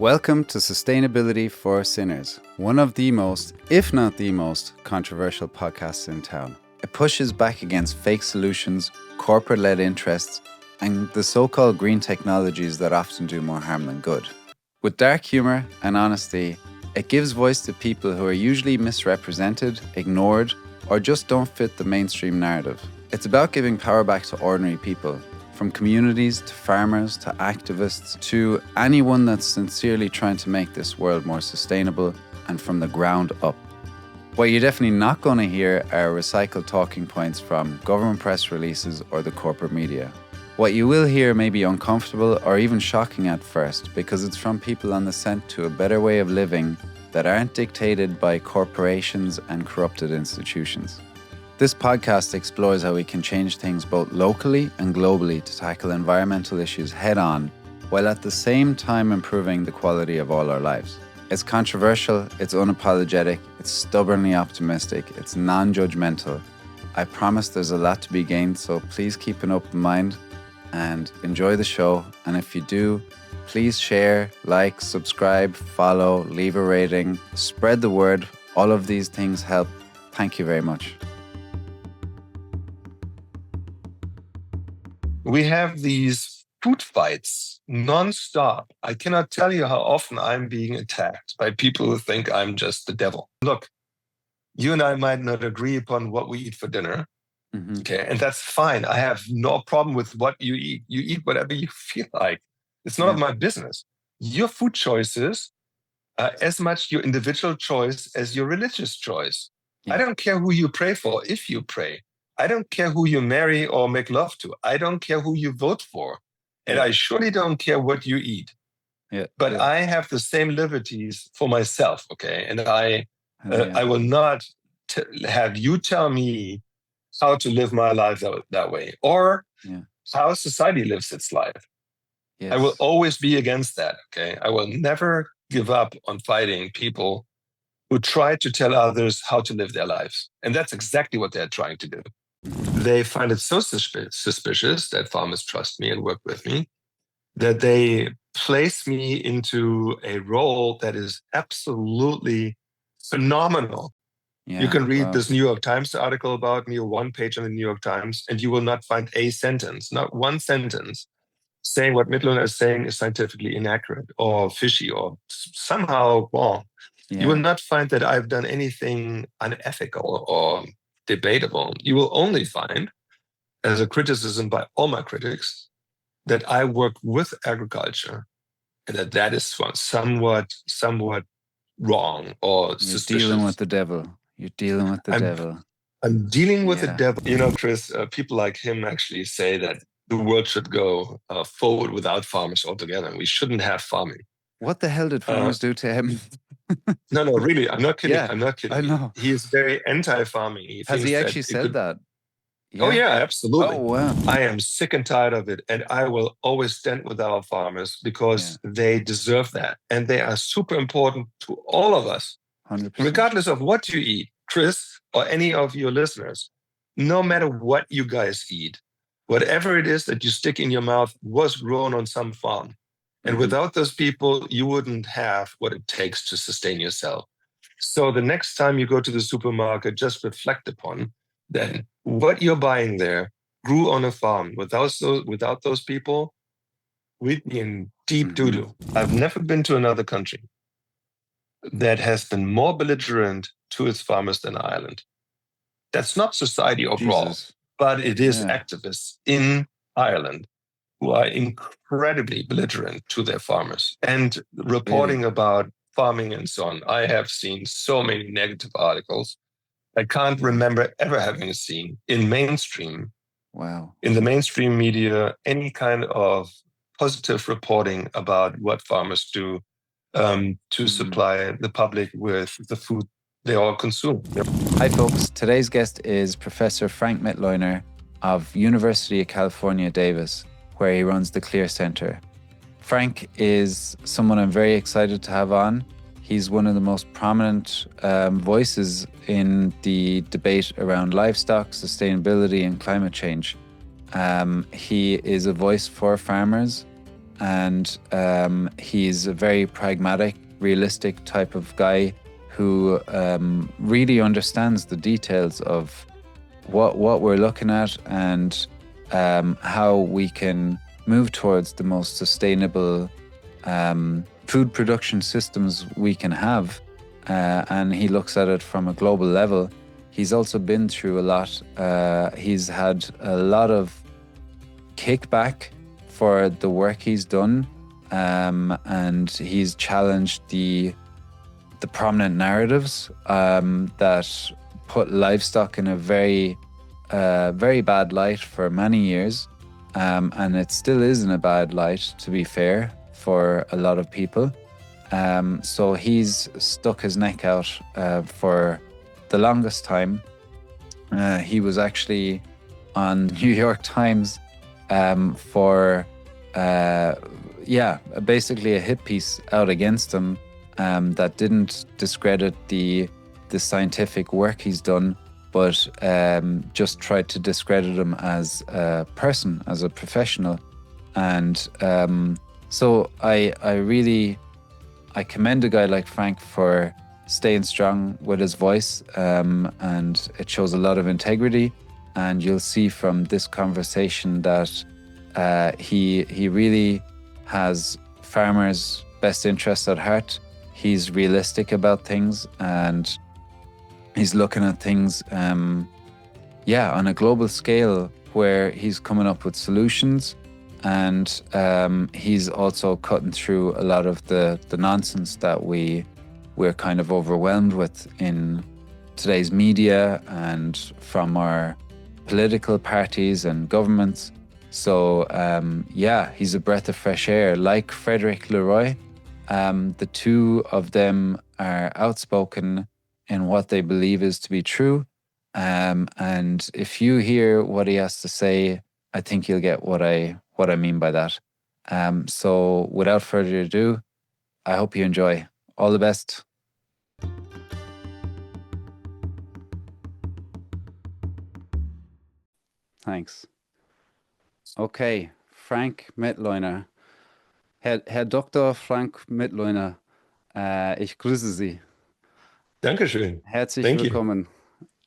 Welcome to Sustainability for Sinners, one of the most, if not the most, controversial podcasts in town. It pushes back against fake solutions, corporate-led interests, and the so-called green technologies that often do more harm than good. With dark humour and honesty, it gives voice to people who are usually misrepresented, ignored, or just don't fit the mainstream narrative. It's about giving power back to ordinary people, from communities to farmers to activists to anyone that's sincerely trying to make this world more sustainable and from the ground up. What you're definitely not going to hear are recycled talking points from government press releases or the corporate media. What you will hear may be uncomfortable or even shocking at first because it's from people on the scent to a better way of living that aren't dictated by corporations and corrupted institutions. This podcast explores how we can change things both locally and globally to tackle environmental issues head on, while at the same time improving the quality of all our lives. It's controversial, it's unapologetic, it's stubbornly optimistic, it's non-judgmental. I promise there's a lot to be gained, so please keep an open mind and enjoy the show. And if you do, please share, like, subscribe, follow, leave a rating, spread the word. All of these things help. Thank you very much. We have these food fights non-stop. I cannot tell you how often I'm being attacked by people who think I'm just the devil. Look, you and I might not agree upon what we eat for dinner. Okay, and that's fine. I have no problem with what you eat. You eat whatever you feel like. It's none of my business. Your food choices are as much your individual choice as your religious choice. I don't care who you pray for, if you pray. I don't care who you marry or make love to. I don't care who you vote for. And I surely don't care what you eat. But I have the same liberties for myself, okay? And I will not have you tell me how to live my life that way or how society lives its life. I will always be against that, okay? I will never give up on fighting people who try to tell others how to live their lives. And that's exactly what they're trying to do. They find it so suspicious that farmers trust me and work with me that they place me into a role that is absolutely phenomenal. You can read this New York Times article about me, or one page on the New York Times, and you will not find a sentence, not one sentence, saying what Mitloehner is saying is scientifically inaccurate or fishy or somehow wrong. You will not find that I've done anything unethical or debatable. You will only find, as a criticism by all my critics, that I work with agriculture and that is somewhat wrong or suspicious. You're dealing with the devil. You're dealing with the devil. I'm dealing with the devil. You know, Chris, people like him actually say that the world should go forward without farmers altogether. We shouldn't have farming. What the hell did farmers do to him? No, really, I'm not kidding. I'm not kidding. I know. He is very anti-farming. Has he actually said that? Yeah. Oh, yeah, absolutely. Oh, wow. I am sick and tired of it. And I will always stand with our farmers because they deserve that. And they are super important to all of us. 100%. Regardless of what you eat, Chris, or any of your listeners, no matter what you guys eat, whatever it is that you stick in your mouth was grown on some farm. And without those people, you wouldn't have what it takes to sustain yourself. So the next time you go to the supermarket, just reflect upon that what you're buying there grew on a farm. Without those people, we'd be in deep doo-doo. I've never been to another country that has been more belligerent to its farmers than Ireland. That's not society overall, but it is activists in Ireland who are incredibly belligerent to their farmers and reporting about farming and so on. I have seen so many negative articles. I can't remember ever having seen in mainstream, in the mainstream media, any kind of positive reporting about what farmers do to supply the public with the food they all consume. Hi, folks. Today's guest is Professor Frank Mitloehner of University of California, Davis, where he runs the Clear Center. Frank is someone I'm very excited to have on. He's one of the most prominent voices in the debate around livestock, sustainability, and climate change. He is a voice for farmers and he's a very pragmatic, realistic type of guy who really understands the details of what we're looking at and how we can move towards the most sustainable food production systems we can have. And he looks at it from a global level. He's also been through a lot. He's had a lot of kickback for the work he's done, and he's challenged the prominent narratives that put livestock in a very bad light for many years, and it still is in a bad light, to be fair, for a lot of people. So he's stuck his neck out for the longest time. He was actually on New York Times for basically a hit piece out against him that didn't discredit the scientific work he's done, but just tried to discredit him as a person, as a professional. And so I commend a guy like Frank for staying strong with his voice, and it shows a lot of integrity. And you'll see from this conversation that he really has farmers' best interests at heart. He's realistic about things, and he's looking at things, on a global scale, where he's coming up with solutions, and he's also cutting through a lot of the nonsense that we're kind of overwhelmed with in today's media and from our political parties and governments. So he's a breath of fresh air. Like Frederick Leroy, the two of them are outspoken in what they believe is to be true. And if you hear what he has to say, I think you'll get what I mean by that. So without further ado, I hope you enjoy. All the best. Thanks. Okay, Frank Mitloehner. Herr Dr. Frank Mitloehner, ich grüße Sie. Dankeschön. Herzlich Thank you. willkommen.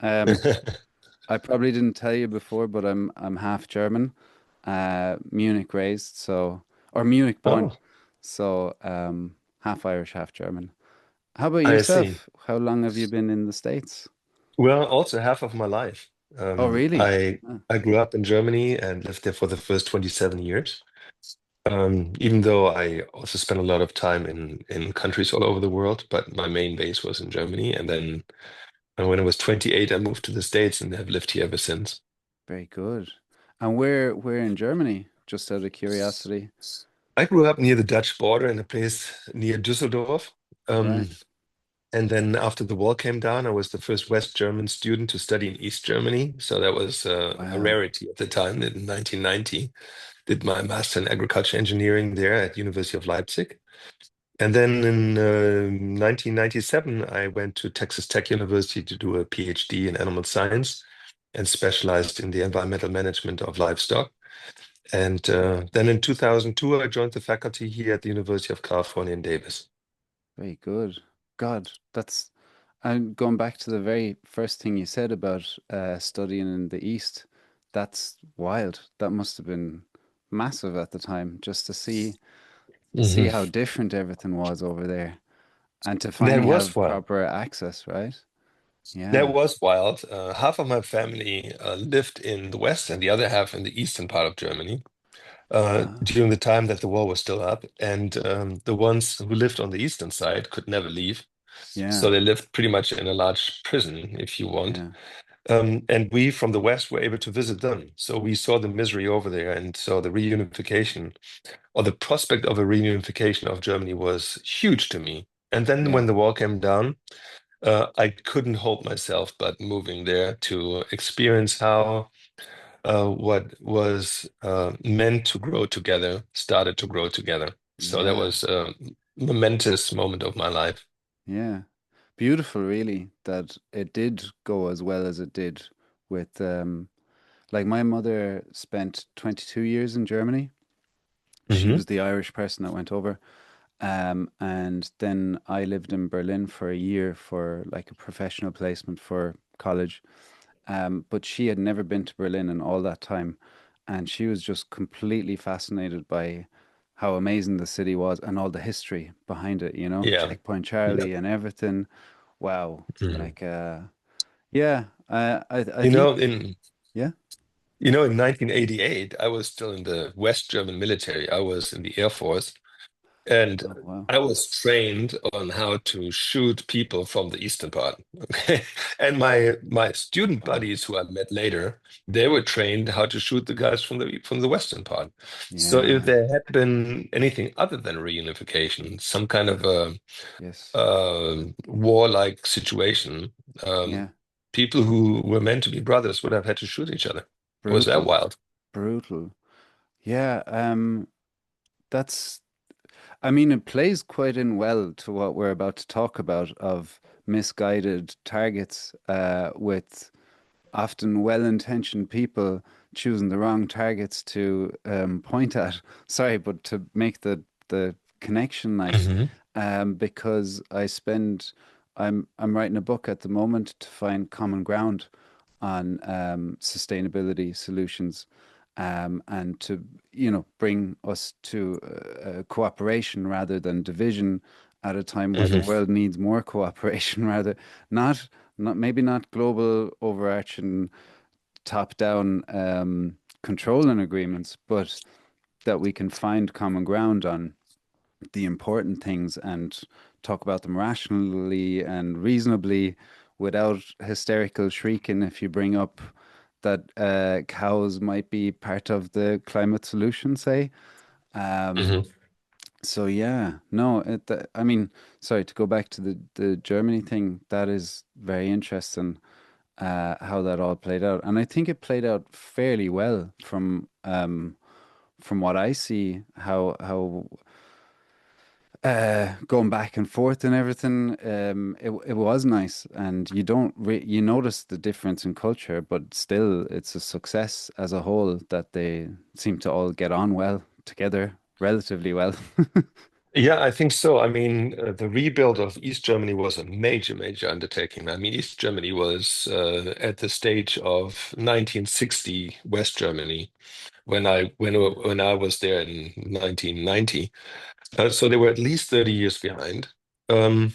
I probably didn't tell you before, but I'm half German, Munich raised, or Munich born, Oh, so half Irish, half German. How about I see. yourself? How long have you been in the States? Well, also half of my life. Oh, really? Ah, I grew up in Germany and lived there for the first 27 years. Even though I also spent a lot of time in countries all over the world, but my main base was in Germany. And then when I was 28, I moved to the States and have lived here ever since. very good. And where in Germany? Just out of curiosity. I grew up near the Dutch border in a place near Düsseldorf. Right. Um, and then after the wall came down, I was the first West German student to study in East Germany. So that was a Wow. rarity at the time. In 1990, did my master in agriculture engineering there at University of Leipzig. And then in 1997, I went to Texas Tech University to do a PhD in animal science and specialized in the environmental management of livestock. And then in 2002, I joined the faculty here at the University of California in Davis. Very good. God, that's and going back to the very first thing you said about studying in the East, that's wild. That must have been massive at the time, just to see Mhm. how different everything was over there, and to That finally was have wild. proper access, right? That Yeah. was wild. Half of my family lived in the West and the other half in the eastern part of Germany Ah, during the time that the wall was still up. And the ones who lived on the eastern side could never leave. yeah, So they lived pretty much in a large prison, if you want. yeah, And we from the West were able to visit them. So we saw the misery over there. And so the reunification or the prospect of a reunification of Germany was huge to me. And then yeah, when the wall came down, I couldn't hold myself but moving there to experience how what was meant to grow together started to grow together. So that yeah, was a momentous moment of my life. yeah. Beautiful, really, that it did go as well as it did with like my mother spent 22 years in Germany. She Hmm. was the Irish person that went over. And then I lived in Berlin for a year for like a professional placement for college. But she had never been to Berlin in all that time. And she was just completely fascinated by how amazing the city was and all the history behind it, Yeah. Checkpoint Yeah. Charlie and everything. Wow. Mhm. Like, yeah, I You think, know, in yeah. in 1988, I was still in the West German military. I was in the Air Force, and Oh, wow. I was trained on how to shoot people from the eastern part. Okay. And my student Wow. buddies who I met later, they were trained how to shoot the guys from the western part. So if Yeah. there had been anything other than reunification, some kind of a Yes. warlike situation, um, Yeah. people who were meant to be brothers would have had to shoot each other. It was that Brutal. wild. Brutal. Yeah. That's, I mean, it plays quite in well to what we're about to talk about of misguided targets, with often well-intentioned people choosing the wrong targets to point at. Sorry, but to make the connection, like, Hmm. because I'm writing a book at the moment to find common ground on sustainability solutions, and to bring us to cooperation rather than division at a time where the Hmm. world needs more cooperation rather not maybe not global overarching top-down controlling agreements, but that we can find common ground on the important things and talk about them rationally and reasonably without hysterical shrieking if you bring up that cows might be part of the climate solution, say. Um, Hmm. so yeah, no, I mean, sorry to go back to the Germany thing. That is very interesting, how that all played out, and I think it played out fairly well from what I see. How going back and forth and everything, it was nice, and you notice the difference in culture, but still, it's a success as a whole that they seem to all get on well together, relatively well. Yeah, I think so. I mean, the rebuild of East Germany was a major, major undertaking. I mean, East Germany was at the stage of 1960 West Germany Mm, when I was there in 1990. So they were at least 30 years behind. Um,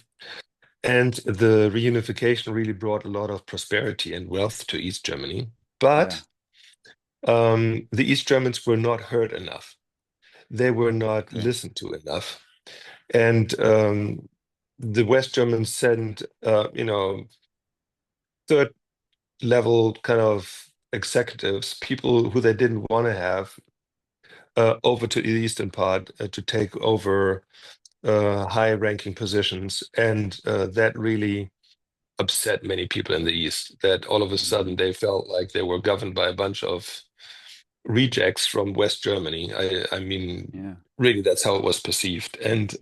and the reunification really brought a lot of prosperity and wealth to East Germany. yeah, But the East Germans were not heard enough. They were not okay, listened to enough. And the West Germans sent, third level kind of executives, people who they didn't want to have, over to the eastern part to take over high ranking positions. And that really upset many people in the East, that all of a sudden hmm, they felt like they were governed by a bunch of rejects from West Germany. I mean, yeah, really, that's how it was perceived. And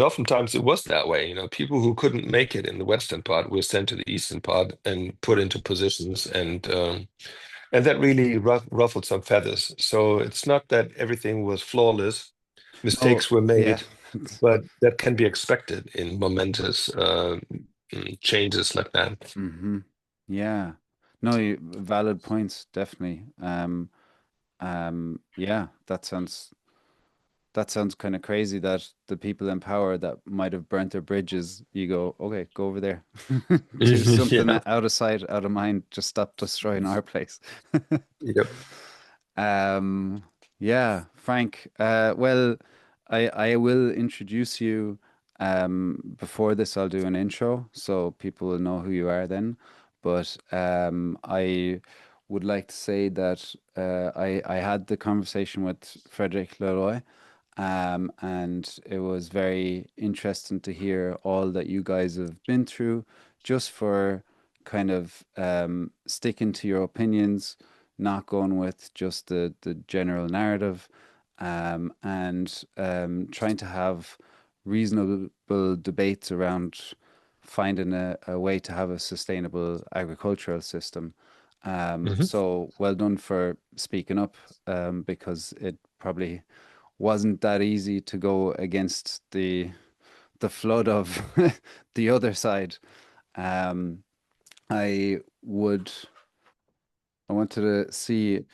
oftentimes it was that way. People who couldn't make it in the western part were sent to the eastern part and put into positions, and that really ruffled some feathers. So it's not that everything was flawless. no, Mistakes were yeah. made, but that can be expected in momentous changes like that. Hmm. Yeah. No, valid points, definitely. Yeah, that sounds kind of crazy that the people in power that might have burnt their bridges, you go, okay, go over there. Do something Yeah. out of sight, out of mind. Just stop destroying our place. Yep. Um, yeah, Frank. Well, I will introduce you. Before this, I'll do an intro so people will know who you are then. But I would like to say that I had the conversation with Frederick Leroy, and it was very interesting to hear all that you guys have been through, just for kind of sticking to your opinions, not going with just the general narrative, and trying to have reasonable debates around finding a way to have a sustainable agricultural system. Hmm. So well done for speaking up, because it probably wasn't that easy to go against the flood of the other side. Um, I would I wanted to see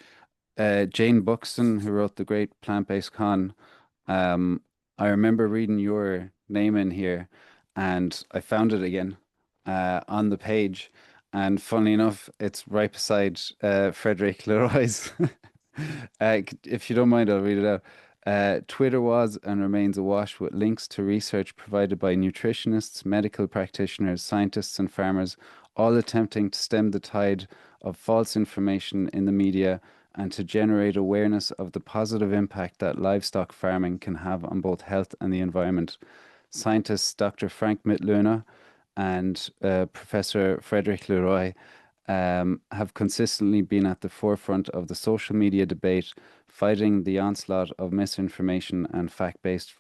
Jane Buxton, who wrote the great Plant-Based Con. Um, I remember reading your name in here, and I found it again on the page. And funnily enough, it's right beside Frederick Leroy's. If you don't mind, I'll read it out. Twitter was and remains awash with links to research provided by nutritionists, medical practitioners, scientists, and farmers, all attempting to stem the tide of false information in the media and to generate awareness of the positive impact that livestock farming can have on both health and the environment. Scientists Dr. Frank Mitloehner and Professor Frederick Leroy have consistently been at the forefront of the social media debate, fighting the onslaught of misinformation and fact-based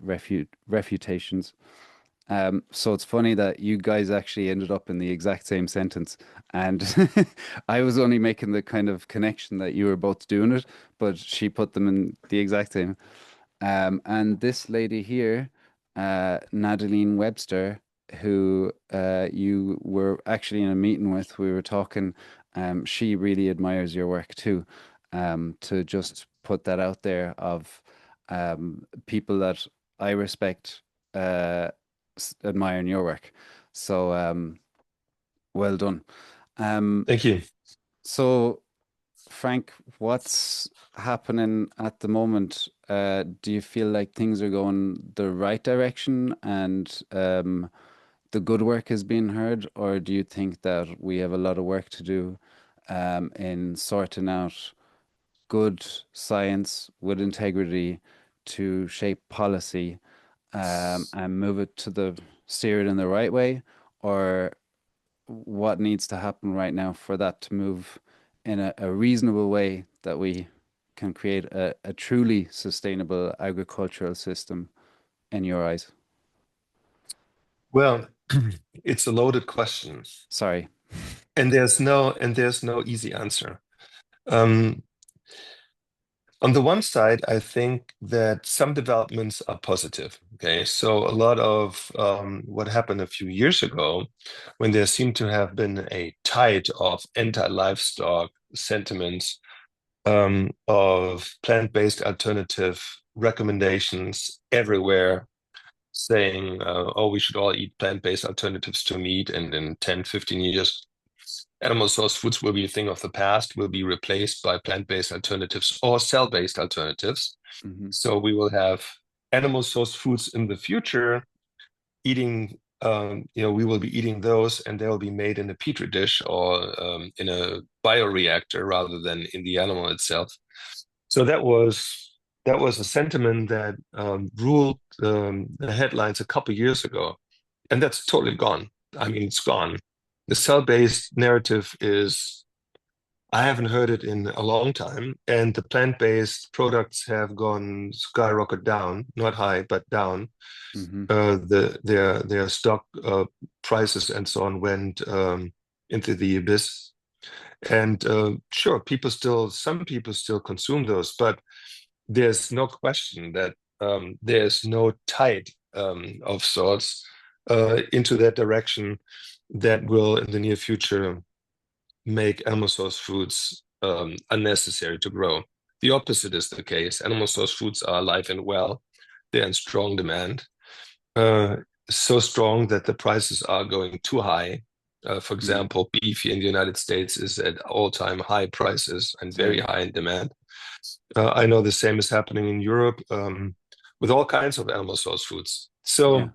refutations. So it's funny that you guys actually ended up in the exact same sentence. And I was only making the kind of connection that you were both doing it, but she put them in the exact same. And this lady here, Nadaline Webster, who you were actually in a meeting with, we were talking, she really admires your work too. To just put that out there of people that I respect admiring your work. So well done. Um, Thank you. so Frank, what's happening at the moment? Do you feel like things are going the right direction and the good work is being heard, or do you think that we have a lot of work to do in sorting out good science with integrity to shape policy and move it to the steer it in the right way, or what needs to happen right now for that to move in a reasonable way that we can create a truly sustainable agricultural system in your eyes? Well, it's a loaded question, Sorry. and there's no easy answer. Um, on the one side, I think that some developments are positive. Okay, so a lot of what happened a few years ago, when there seemed to have been a tide of anti-livestock sentiments, of plant-based alternative recommendations everywhere, saying, oh, we should all eat plant-based alternatives to meat, and in 10, 15 years, animal source foods will be a thing of the past, will be replaced by plant-based alternatives or cell-based alternatives. Hmm. So we will have animal source foods in the future, eating, we will be eating those, and they will be made in a petri dish or in a bioreactor rather than in the animal itself. So that was a sentiment that ruled the headlines a couple years ago, and that's totally gone. I mean, it's gone. The cell-based narrative is, I haven't heard it in a long time, and the plant-based products have gone skyrocket down, not high, but down. Hmm. Their stock prices and so on went into the abyss. And sure, some people still consume those, but there's no question that there's no tide of sorts into that direction that will, in the near future, make animal source foods unnecessary to grow. The opposite is the case. Animal source foods are alive and well. They're in strong demand, uh, so strong that the prices are going too high. For Hmm. example, beef here in the United States is at all-time high prices and very Same. high in demand. I know the same is happening in Europe with all kinds of animal source foods. Yeah.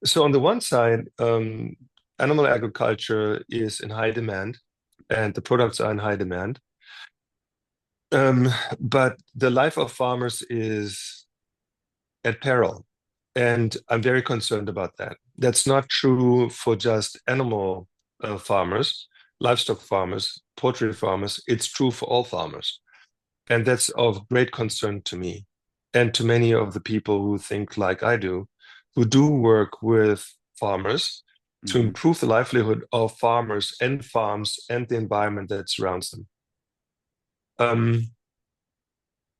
So on the one side, animal agriculture is in high demand, and the products are in high demand. Um, but the life of farmers is at peril, and I'm very concerned about that. That's not true for just animal farmers, livestock farmers, poultry farmers. It's true for all farmers. And that's of great concern to me and to many of the people who think like I do, who do work with farmers to Hmm. improve the livelihood of farmers and farms and the environment that surrounds them. Um,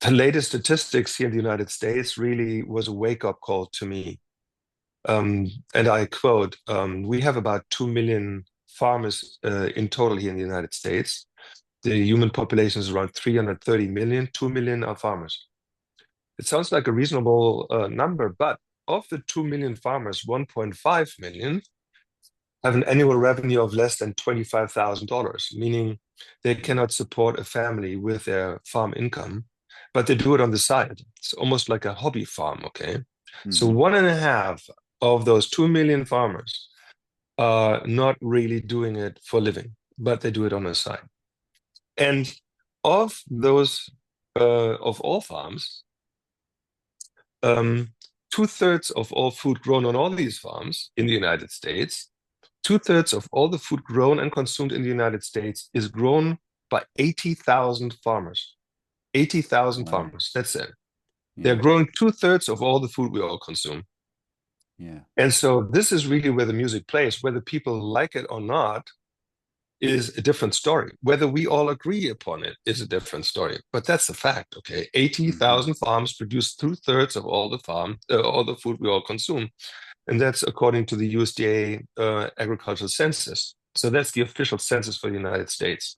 The latest statistics here in the United States really was a wake-up call to me. And I quote, we have about 2 million farmers in total here in the United States. The human population is around 330 million. 2 million are farmers. It sounds like a reasonable number, but of the 2 million farmers, 1.5 million have an annual revenue of less than $25,000, meaning they cannot support a family with their farm income, but they do it on the side. It's almost like a hobby farm, okay? So Mm-hmm. 1.5 of those 2 million farmers are not really doing it for a living, but they do it on the side. And of those, of all farms, 2/3 of all food grown on all these farms in the United States, 2/3 of all the food grown and consumed in the United States is grown by 80,000 farmers. 80,000 Wow. farmers, that's it. They're Yeah. growing 2/3 of all the food we all consume. Yeah. And so this is really where the music plays. Whether people like it or not is a different story. Whether we all agree upon it is a different story. But that's a fact, okay? Mm-hmm. 80,000 farms produce 2/3 of all the food we all consume. And that's according to the USDA agricultural census. So that's the official census for the United States.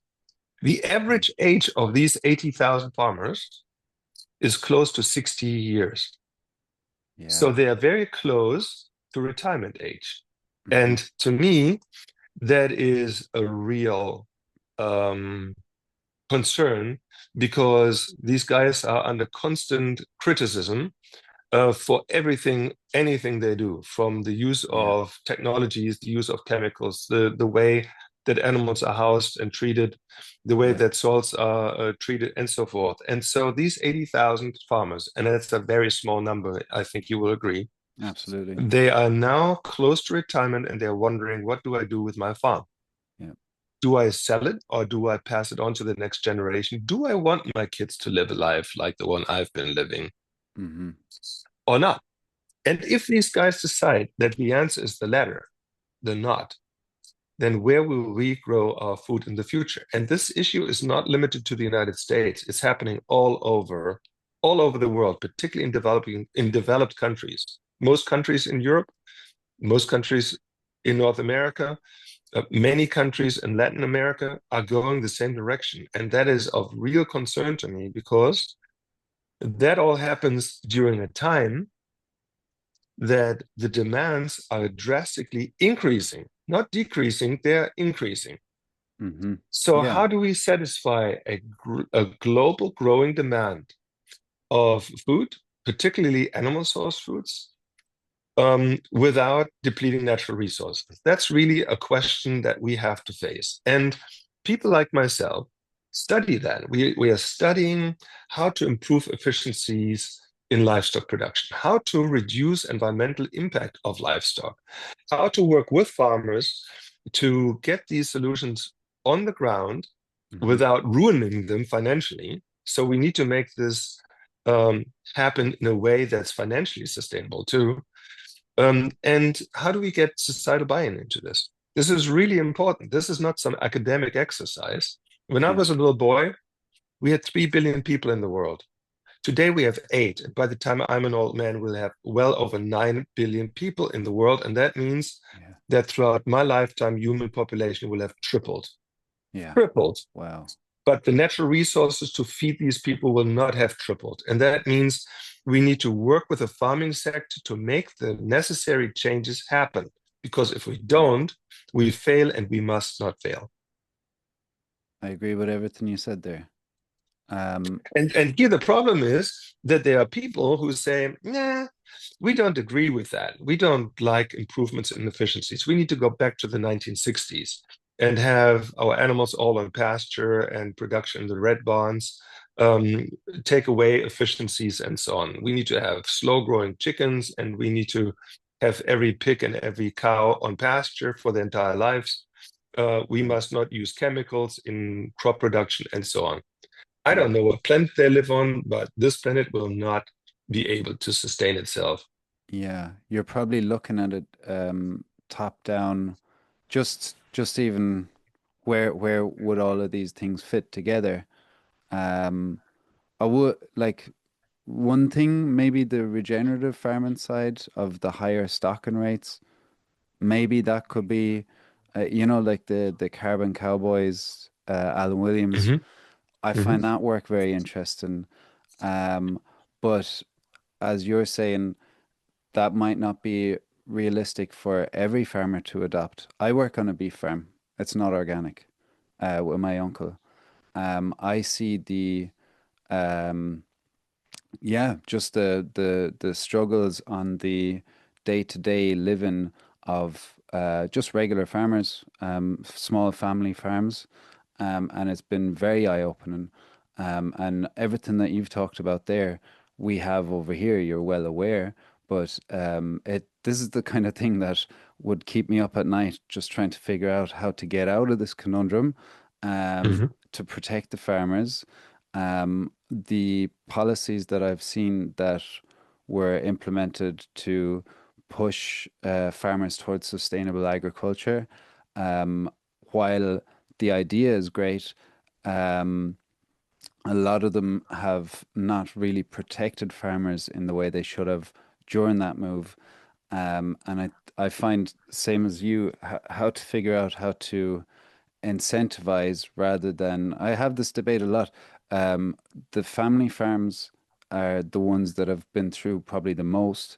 The average age of these 80,000 farmers is close to 60 years. So Yeah. they are very close to retirement age. Mm-hmm. And to me, that is a real um, concern because these guys are under constant criticism for everything, anything they do, from the use Yeah. of technologies, the use of chemicals, the way that animals are housed and treated, the way Yeah. that soils are treated, and so forth. And so these 80,000 farmers, and that's a very small number, I think you will agree, Absolutely. they are now close to retirement and they're wondering, what do I do with my farm? Yeah. Do I sell it or do I pass it on to the next generation? Do I want my kids to live a life like the one I've been living Mm-hmm. or not? And if these guys decide that the answer is the latter, the not, then where will we grow our food in the future? And this issue is not limited to the United States. It's happening all over the world, particularly in developed countries. Most countries in Europe, most countries in North America, many countries in Latin America are going the same direction. And that is of real concern to me because that all happens during a time that the demands are drastically increasing, not decreasing, they're increasing. Mm-hmm. So, Yeah. how do we satisfy a global growing demand of food, particularly animal source foods, without depleting natural resources? That's really a question that we have to face. And people like myself study that. We are studying how to improve efficiencies in livestock production, how to reduce environmental impact of livestock, how to work with farmers to get these solutions on the ground Mm-hmm. without ruining them financially. So we need to make this happen in a way that's financially sustainable too. And how do we get societal buy-in into this? This is really important. This is not some academic exercise. When I Yeah. was a little boy, we had 3 billion people in the world. Today we have 8. And by the time I'm an old man, we'll have well over 9 billion people in the world. And that means Yeah. that throughout my lifetime, human population will have tripled. Yeah. Tripled. Wow. But the natural resources to feed these people will not have tripled. And that means we need to work with the farming sector to make the necessary changes happen. Because if we don't, we fail and we must not fail. I agree with everything you said there. And here the problem is that there are people who say, nah, we don't agree with that. We don't like improvements in efficiencies. We need to go back to the 1960s and have our animals all on pasture and production in the red barns, um, take away efficiencies and so on. We need to have slow growing chickens and we need to have every pig and every cow on pasture for their entire lives. We Right. must not use chemicals in crop production and so on. I don't Yeah. know what planet they live on, but this planet will not be able to sustain itself. Yeah. You're probably looking at it top down, just even where would all of these things fit together? Um, I would like one thing, maybe the regenerative farming side of the higher stocking rates. Maybe that could be, like the Carbon Cowboys, Alan Williams. Hmm. I Hmm. find that work very interesting. Um, but as you're saying, that might not be realistic for every farmer to adopt. I work on a beef farm. It's not organic, with my uncle. I see um, just the struggles on the day-to-day living of just regular farmers, small family farms, and it's been very eye-opening. And everything that you've talked about there, we have over here. You're well aware, but it this is the kind of thing that would keep me up at night, just trying to figure out how to get out of this conundrum, Hmm. to protect the farmers. The policies that I've seen that were implemented to push farmers towards sustainable agriculture, um, while the idea is great, um, a lot of them have not really protected farmers in the way they should have during that move. And I find, same as you, how to figure out how to incentivize rather than I have this debate a lot. Um, the family farms are the ones that have been through probably the most.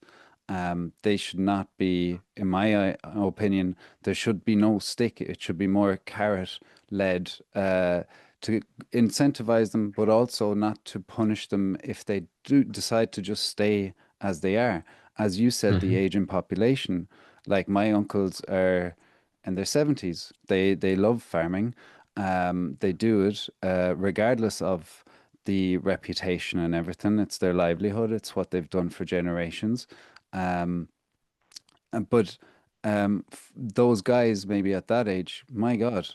They should not be, in my opinion, there should be no stick. It should be more carrot led, to incentivize them, but also not to punish them if they do decide to just stay as they are. As you said, the Hmm. aging population, like my uncles are in their 70s. They love farming. They do it regardless of the reputation and everything. It's their livelihood. It's what they've done for generations. Um, but those guys, maybe at that age, my God,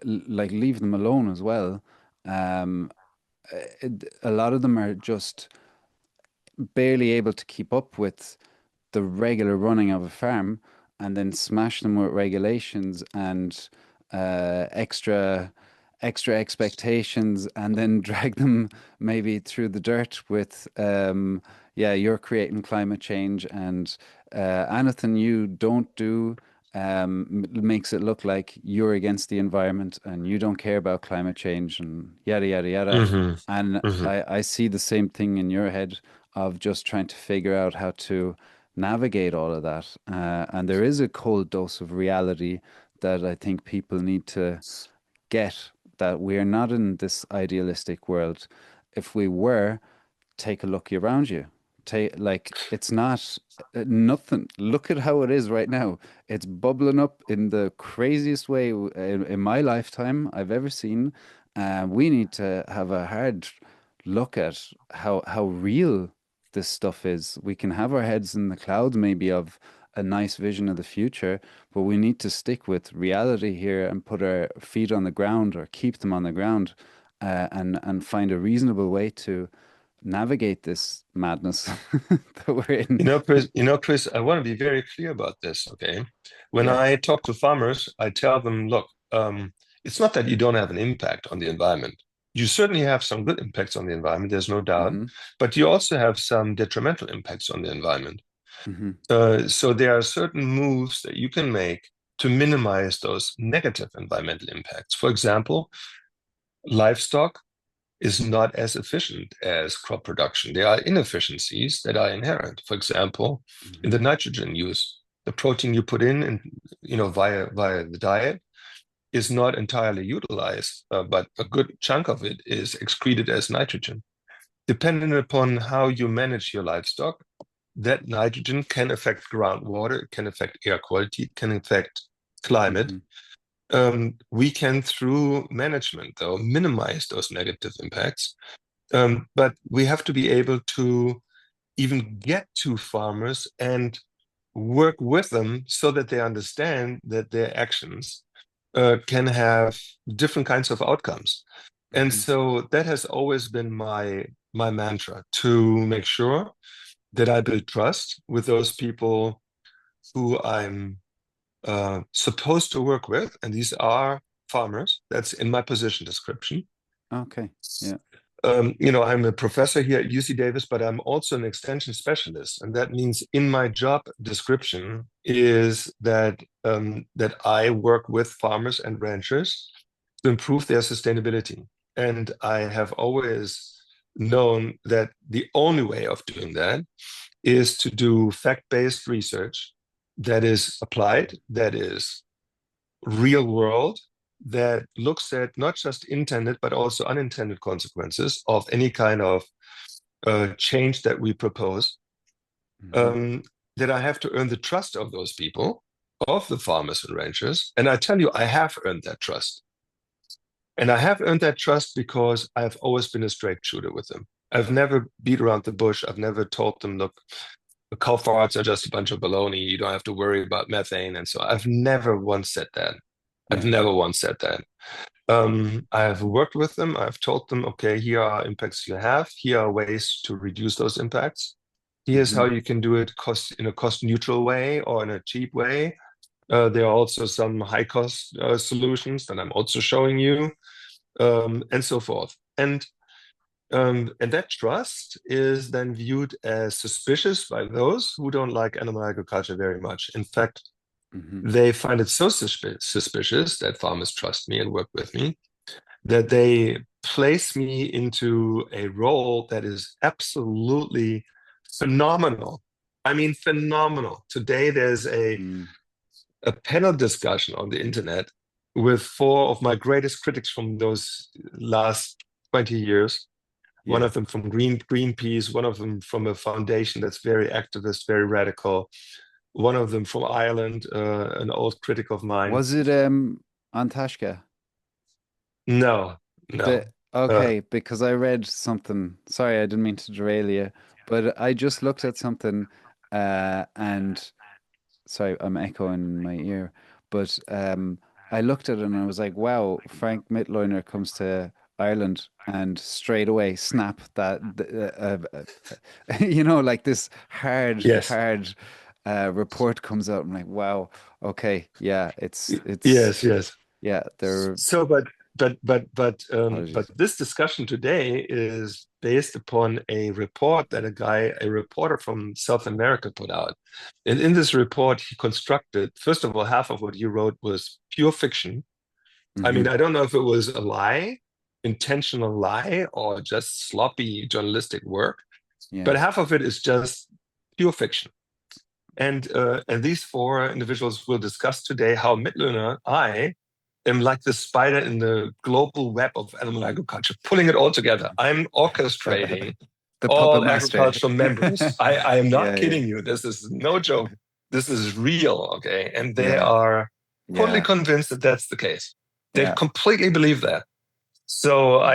like leave them alone as well. Um, a lot of them are just barely able to keep up with the regular running of a farm and then smash them with regulations and extra expectations and then drag them maybe through the dirt with you're creating climate change and anything you don't do makes it look like you're against the environment and you don't care about climate change and yada yada yada. Hmm. And Hmm. I see the same thing in your head of just trying to figure out how to navigate all of that. And there is a cold dose of reality that I think people need to get, that we are not in this idealistic world. If we were, take a look around you. Take like it's not nothing. Look at how it is right now. It's bubbling up in the craziest way in my lifetime I've ever seen. We need to have a hard look at how real this stuff is. We can have our heads in the clouds maybe of a nice vision of the future, but we need to stick with reality here and put our feet on the ground or keep them on the ground, and find a reasonable way to navigate this madness that we're in. Chris, I want to be very clear about this, okay? When Yeah. I talk to farmers, I tell them, look, it's not that you don't have an impact on the environment. You certainly have some good impacts on the environment, there's no doubt, Mm-hmm. but you also have some detrimental impacts on the environment. Mm-hmm. So there are certain moves that you can make to minimize those negative environmental impacts. For example, livestock is not as efficient as crop production. There are inefficiencies that are inherent. For example, in Mm-hmm. the nitrogen use, the protein you put in, and via the diet, is not entirely utilized, but a good chunk of it is excreted as nitrogen. Depending upon how you manage your livestock, that nitrogen can affect groundwater, it can affect air quality, it can affect climate. Mm-hmm. We can, through management, though, minimize those negative impacts. But we have to be able to even get to farmers and work with them so that they understand that their actions can have different kinds of outcomes. And Mm-hmm. so that has always been my mantra, to make sure that I build trust with those people who I'm supposed to work with, and these are farmers. That's in my position description. Okay. Yeah. I'm a professor here at UC Davis, but I'm also an extension specialist, and that means in my job description is that I work with farmers and ranchers to improve their sustainability. And I have always known that the only way of doing that is to do fact-based research that is applied, that is real world, that looks at not just intended but also unintended consequences of any kind of change that we propose. That I have to earn the trust of those people, of the farmers and ranchers. And I tell you, I have earned that trust. And I have earned that trust because I've always been a straight shooter with them. I've never beat around the bush. I've never told them, look, the cow farts are just a bunch of baloney. You don't have to worry about methane. And so I've never once said that. I've never once said that. I've worked with them. I've told them, okay, here are impacts you have. Here are ways to reduce those impacts. Here's how you can do it in a cost neutral way or in a cheap way. There are also some high cost solutions that I'm also showing you, and so forth. And that trust is then viewed as suspicious by those who don't like animal agriculture very much. In fact, they find it so suspicious that farmers trust me and work with me that they place me into a role that is absolutely phenomenal. I mean, phenomenal. Today, there's a panel discussion on the internet with 4 of my greatest critics from those last 20 years. One of them from Greenpeace, one of them from a foundation that's very activist, very radical. One of them from Ireland, an old critic of mine. Was it Antashka? No. Okay, because I read something. Sorry, I didn't mean to derail you, but I just looked at something, and sorry, I'm echoing my ear, but I looked at it and I was like, wow, Frank Mitloehner comes to Ireland and straight away snap that, like this hard, Yes. hard report comes out. I'm like, wow, okay, yeah, Yes. yeah, they're So, but apologies. this discussion today is based upon a report that a reporter from South America put out. And in this report, he constructed, first of all, half of what he wrote was pure fiction. I mean, I don't know if it was a lie, intentional lie, or just sloppy journalistic work, but half of it is just pure fiction. And these 4 individuals will discuss today how Mitloehner, I am like the spider in the global web of animal agriculture, pulling it all together. I'm orchestrating The puppet all master. agricultural members. I am not Yeah, kidding you. This is no joke. This is real, okay? And they Yeah. are totally Yeah. convinced that that's the case. They Yeah. completely believe that. So Yeah.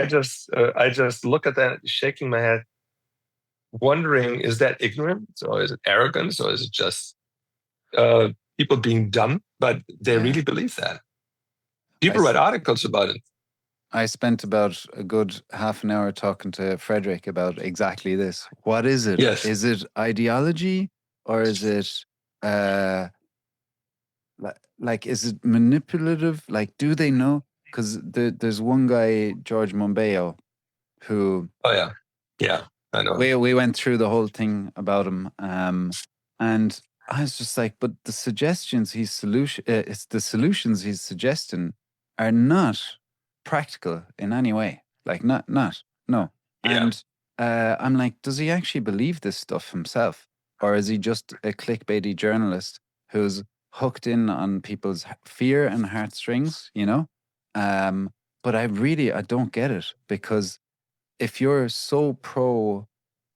I just look at that, shaking my head, wondering, is that ignorance or is it arrogance or is it just people being dumb? But they really believe that. People write articles about it. I spent about a good half an hour talking to Frederick about exactly this. What is it? Yes. Is it ideology or is it like is it manipulative? Like, do they know? Because there's one guy, George Monbeyo, who Oh yeah, I know. we went through the whole thing about him, and I was just like, but the suggestions it's the solutions he's suggesting are not practical in any way. Like, no. And I'm like, does he actually believe this stuff himself, or is he just a clickbaity journalist who's hooked in on people's fear and heartstrings? But I don't get it, because if you're so pro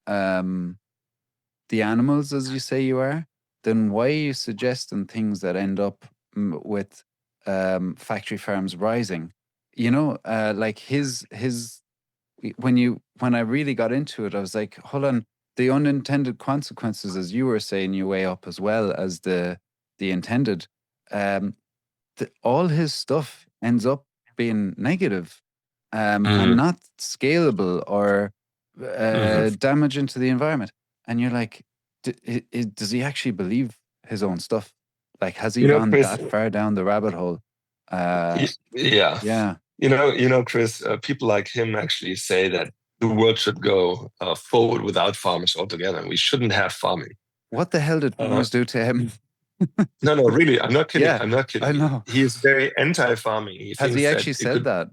the animals as you say you are, then why are you suggesting things that end up with factory farms rising? Like his when I really got into it, I was like, hold on, the unintended consequences, as you were saying, you weigh up as well as the intended. All his stuff ends up being negative, and not scalable or damaging to the environment. And you're like, does he actually believe his own stuff? Like, has he gone Chris, that far down the rabbit hole? Yeah. Yeah. Chris, people like him actually say that the world should go forward without farmers altogether. We shouldn't have farming. What the hell did farmers do to him? No, really, I'm not kidding. Yeah, I'm not kidding. I know. He is very anti-farming. He Has thinks he that actually it said could. that?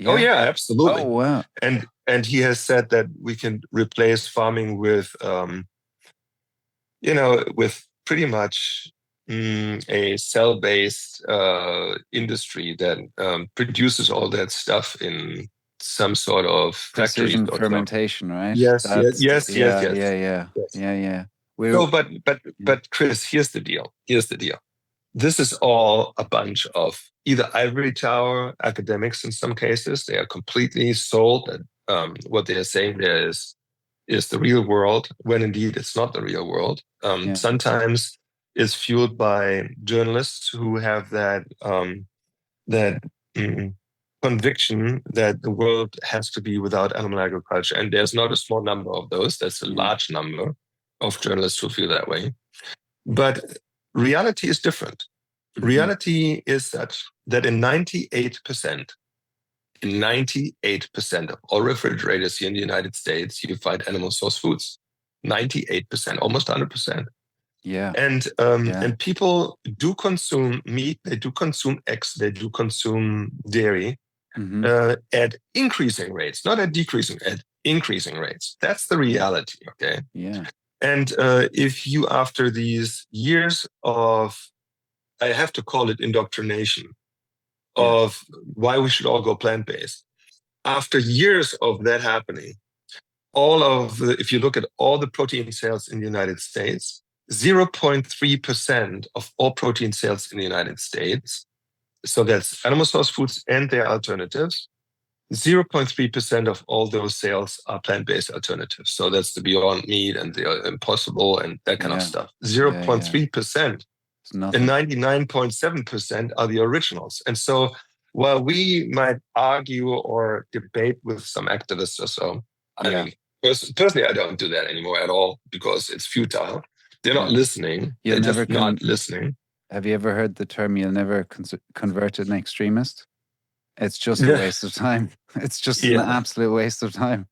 Oh Yeah. yeah, absolutely. Oh, wow. And he has said that we can replace farming with, with pretty much a cell-based industry that produces all that stuff in some sort of factory. Precision fermentation, right? Yes, That's yes. yeah. So, but Chris, here's the deal. This is all a bunch of either ivory tower academics in some cases. They are completely sold that what they are saying there is the real world, when indeed it's not the real world. Sometimes it's fueled by journalists who have that conviction that the world has to be without animal agriculture. And there's not a small number of those. That's a large number of journalists who feel that way. But reality is different. Reality is such that in 98% of all refrigerators here in the United States, you find animal source foods. 98%, almost 100%. Yeah. And people do consume meat, they do consume eggs, they do consume dairy at increasing rates, not at decreasing, at increasing rates. That's the reality, okay? Yeah. And if you, after these years of, I have to call it indoctrination, of why we should all go plant-based, after years of that happening, if you look at all the protein sales in the United States, 0.3% of all protein sales in the United States, so that's animal source foods and their alternatives, 0.3% of all those sales are plant-based alternatives. So that's the Beyond Meat and the Impossible and that kind of stuff. 0.3%. And 99.7% are the originals. And so while we might argue or debate with some activists or so, I mean, personally, I don't do that anymore at all because it's futile. They're not listening. They're just not listening. Have you ever heard the term, you'll never convert an extremist? It's just a waste of time. It's just an absolute waste of time.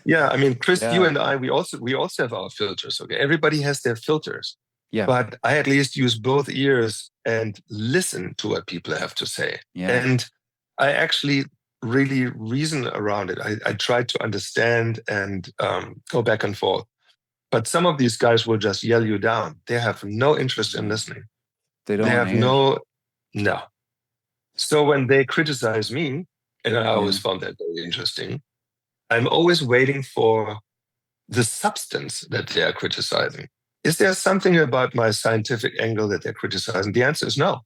Yeah, I mean, Chris, you and I, we also have our filters, okay? Everybody has their filters. Yeah. But I at least use both ears and listen to what people have to say. Yeah. And I actually really reason around it. I try to understand and go back and forth. But some of these guys will just yell you down. They have no interest in listening. They don't. They have no. So when they criticize me, and I always found that very interesting, I'm always waiting for the substance that they are criticizing. Is there something about my scientific angle that they're criticizing? The answer is no.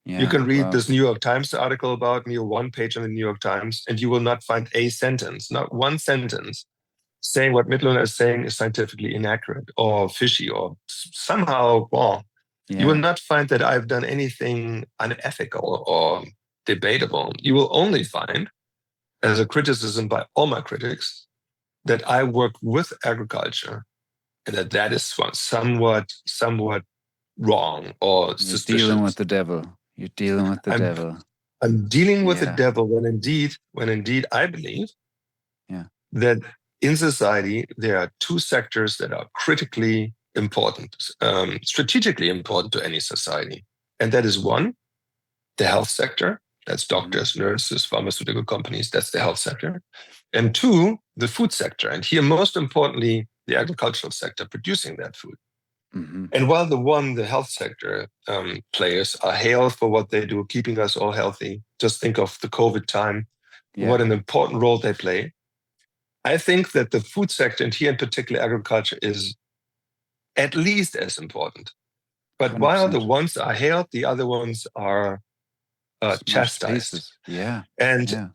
Yeah, you can read this New York Times article about me, one page on the New York Times, and you will not find a sentence, not one sentence, saying what Mitloehner is saying is scientifically inaccurate or fishy or somehow wrong. Yeah. You will not find that I've done anything unethical or debatable. You will only find, as a criticism by all my critics, that I work with agriculture and that is somewhat wrong or suspicious. You're dealing with the devil. You're dealing with the devil. I'm dealing with the devil when indeed I believe that in society there are two sectors that are critically important, strategically important to any society. And that is one, the health sector. That's doctors, nurses, pharmaceutical companies. That's the health sector. And two, the food sector. And here, most importantly, the agricultural sector producing that food. And while the health sector players are hailed for what they do, keeping us all healthy, just think of the COVID time, what an important role they play. I think that the food sector, and here in particular agriculture, is at least as important. But 100%. While the ones are hailed, the other ones are chastised. I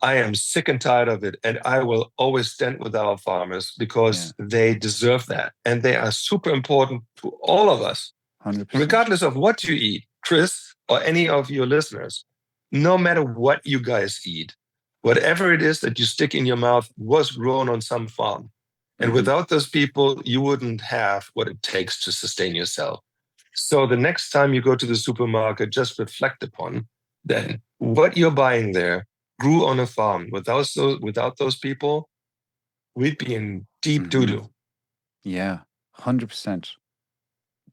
am sick and tired of it. And I will always stand with our farmers because they deserve that. And they are super important to all of us, 100%. Regardless of what you eat, Chris, or any of your listeners, no matter what you guys eat, whatever it is that you stick in your mouth was grown on some farm. And without those people, you wouldn't have what it takes to sustain yourself. So the next time you go to the supermarket, just reflect upon then what you're buying there grew on a farm. Without those people, we'd be in deep Mm-hmm. doo-doo. Yeah, 100%.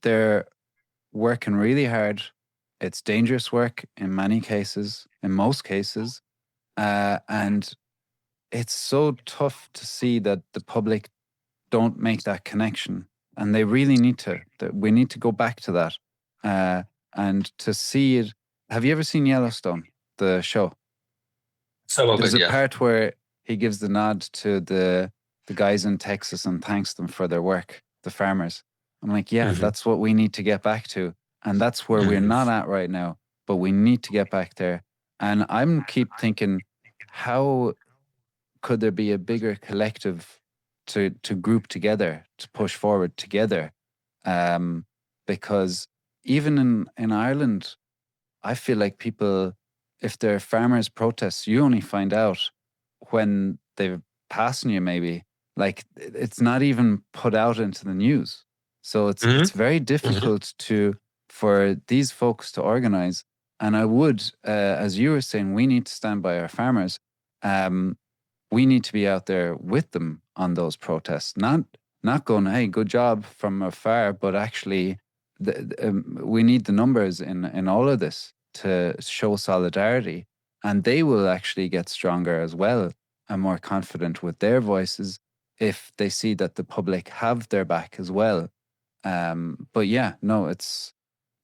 They're working really hard. It's dangerous work in many cases, in most cases. And it's so tough to see that the public don't make that connection. And they really need to. We need to go back to that. And to see it. Have you ever seen Yellowstone, the show? Some of There's it, a yeah. part where he gives the nod to the guys in Texas and thanks them for their work, the farmers. I'm like, yeah, Mhm. that's what we need to get back to. And that's where we're Mhm. not at right now, but we need to get back there. And I'm keep thinking, how could there be a bigger collective to group together, to push forward together? Because even in Ireland, I feel like people, if they're farmers' protests, you only find out when they're passing you, maybe. Like it's not even put out into the news. So it's Mhm. very Mhm. difficult for these folks to organize. And I would, as you were saying, we need to stand by our farmers. Um, we need to be out there with them on those protests, not going, hey, good job from afar, but actually, we need the numbers in all of this to show solidarity, and they will actually get stronger as well and more confident with their voices if they see that the public have their back as well. But yeah, no,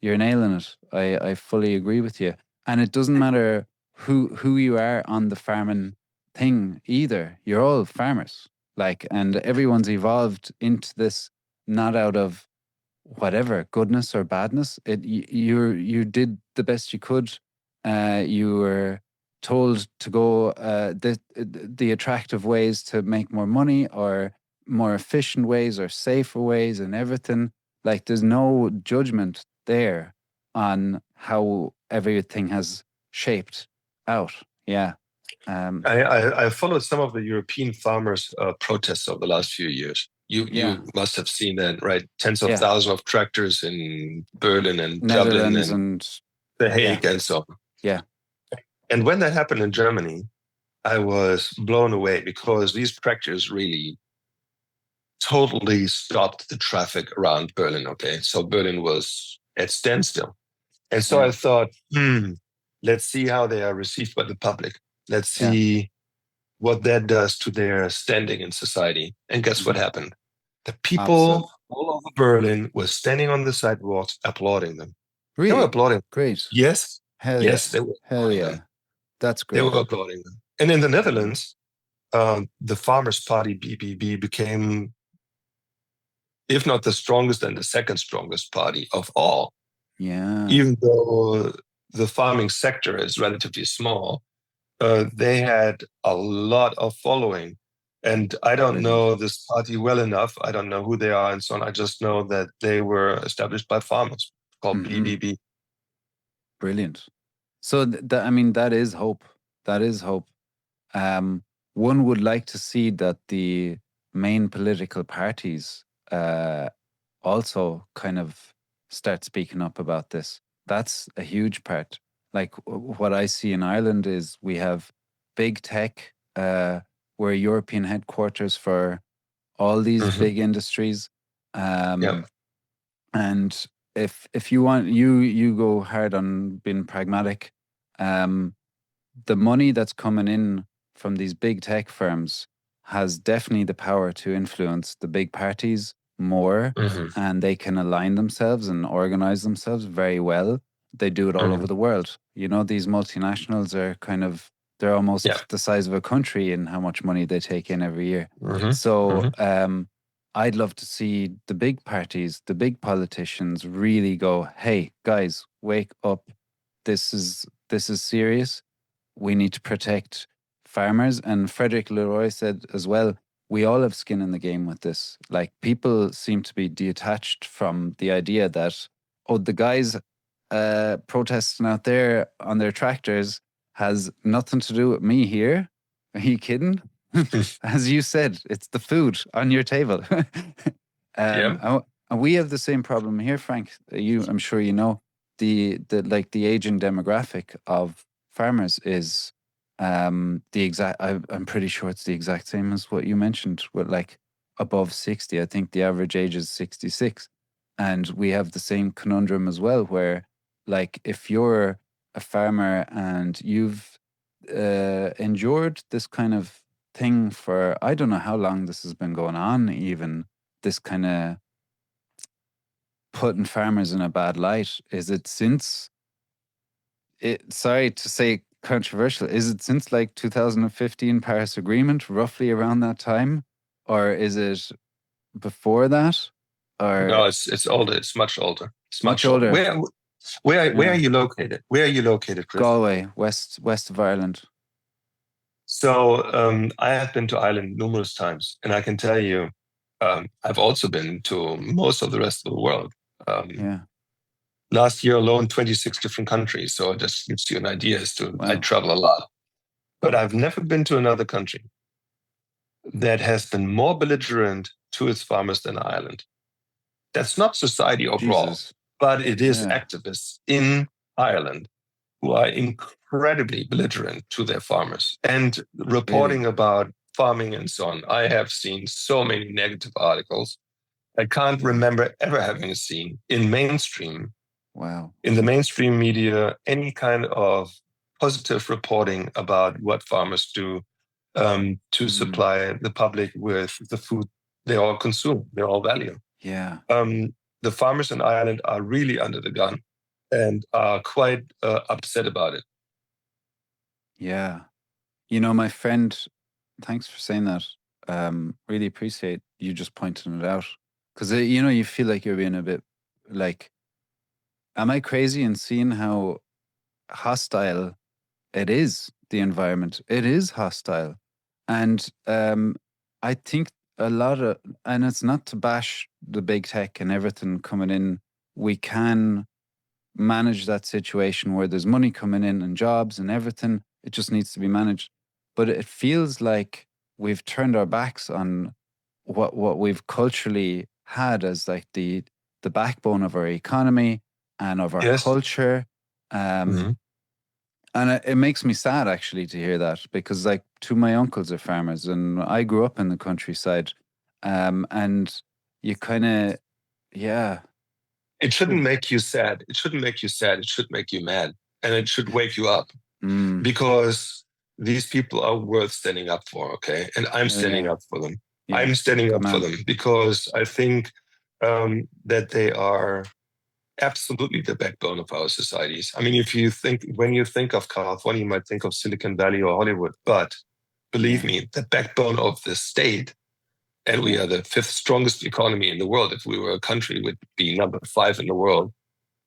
you're nailing it. I fully agree with you, and it doesn't matter who you are on the farming thing either. You're all farmers, like, and everyone's evolved into this not out of whatever goodness or badness. You did the best you could. You were told to go the attractive ways to make more money, or more efficient ways, or safer ways, and everything. Like there's no judgment there on how everything has shaped out. Yeah. Um, I followed some of the European farmers' protests of the last few years. yeah. You must have seen that, right? Tens of Yeah. thousands of tractors in Berlin and Dublin Netherlands and and The yeah. Hague and so on. Yeah. And when that happened in Germany, I was blown away because these tractors really totally stopped the traffic around Berlin. Okay, so Berlin was at standstill, and so I Yeah. thought, let's see how they are received by the public. Let's Yeah. see what that does to their standing in society. And guess what Mhm. happened? The Opposite. people all over Berlin were standing on the sidewalks applauding them. They were Really? applauding. Great. Yes, Hell yeah. yes, they were Hell applauding yeah. them. That's They great. were applauding them. And in the Mm-hmm. Netherlands, the Farmers' Party (BBB) became, if not the strongest, then the second strongest party of all. Yeah. Even though the farming sector is relatively small, they had a lot of following. And I don't Brilliant. know this party well enough. I don't know who they are and so on. I just know that they were established by farmers called Mm-hmm. BBB. Brilliant. So I mean, that is hope. That is hope. Um, One would like to see that the main political parties also kind of start speaking up about this. That's a huge part. Like what I see in Ireland is we have big tech. We're European headquarters for all these Hmm. big industries. Yeah. And if you want, you go hard on being pragmatic. Um, the money that's coming in from these big tech firms has definitely the power to influence the big parties more, Hmm. and they can align themselves and organize themselves very well. They do it all Hmm. over the world. You know, these multinationals are they're Yeah. almost the size of a country in how much money they take in every year. Hmm. So Hmm. I'd love to see the big parties, the big politicians really go, hey, guys, wake up. This is serious. We need to protect farmers. And Frederick Leroy said as well, we all have skin in the game with this. Like people seem to be detached from the idea that, oh, the guys protesting out there on their tractors has nothing to do with me here. Are you kidding? As you said, it's the food on your table. Yeah. And we have the same problem here, Frank. I'm sure you know, the aging demographic of farmers is I'm pretty sure it's the exact same as what you mentioned with like above 60. I think the average age is 66. And we have the same conundrum as well, where like if you're a farmer and you've endured this kind of thing for, I don't know how long this has been going on, even this kind of putting farmers in a bad light. Is it since sorry to say controversial, is it since like 2015 Paris Agreement, roughly around that time? Or is it before that? Or No, it's older. It's much older. It's much much older. older? Where are Yeah. you located? Where are you located, Chris? Galway, west of Ireland. So I have been to Ireland numerous times, and I can tell you, I've also been to most of the rest of the world. Yeah. Last year alone, 26 different countries. So it just gives you an idea as to I Wow. travel a lot. But I've never been to another country that has been more belligerent to its farmers than Ireland. That's not society overall, Jesus. but it is Yeah. activists in Ireland who are incredibly belligerent to their farmers and Really? reporting about farming and so on. I have seen so many negative articles. I can't Yeah. remember ever having seen Wow. in the mainstream media, any kind of positive reporting about what farmers do to Mm. supply the public with the food they all consume, they all value. Yeah. The farmers in Ireland are really under the gun and are quite upset about it. Yeah. You know, my friend, thanks for saying that. Really appreciate you just pointing it out. Because, you know, you feel like you're being a bit like, am I crazy in seeing how hostile it is, the environment? It is hostile. And I think a lot of, and it's not to bash the big tech and everything coming in, we can manage that situation where there's money coming in and jobs and everything. It just needs to be managed. But it feels like we've turned our backs on what we've culturally had as like the backbone of our economy and of our Yes. culture. Um, Mhm. and it makes me sad actually to hear that, because like two of my uncles are farmers and I grew up in the countryside. And you kind of, yeah. It shouldn't make you sad. It shouldn't make you sad. It should make you mad. And it should wake you up Mm, because these people are worth standing up for. Okay. And I'm oh standing yeah. up for them. Yeah. I'm standing Good up for man. them because I think that they are absolutely the backbone of our societies. I mean, when you think of California, you might think of Silicon Valley or Hollywood, but believe Yeah. me, the backbone of the state, and we Yeah. are the fifth strongest economy in the world. If we were a country, we'd be number 5 in the world.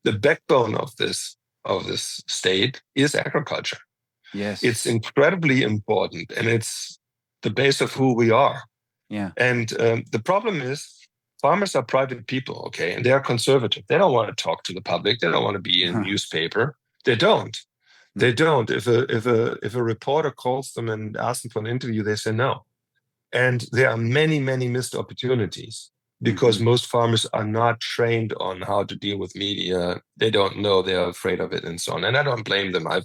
The backbone of this state is agriculture. It's Yes. incredibly important, and it's the base of who we are. Yeah. And the problem is, farmers are private people, okay, and they are conservative. They don't want to talk to the public. They don't want to be in a newspaper. They don't. They Mm, don't. If a reporter calls them and asks them for an interview, they say no. And there are many, many missed opportunities because mm-hmm. most farmers are not trained on how to deal with media. They don't know. They're afraid of it and so on. And I don't blame them. Yeah.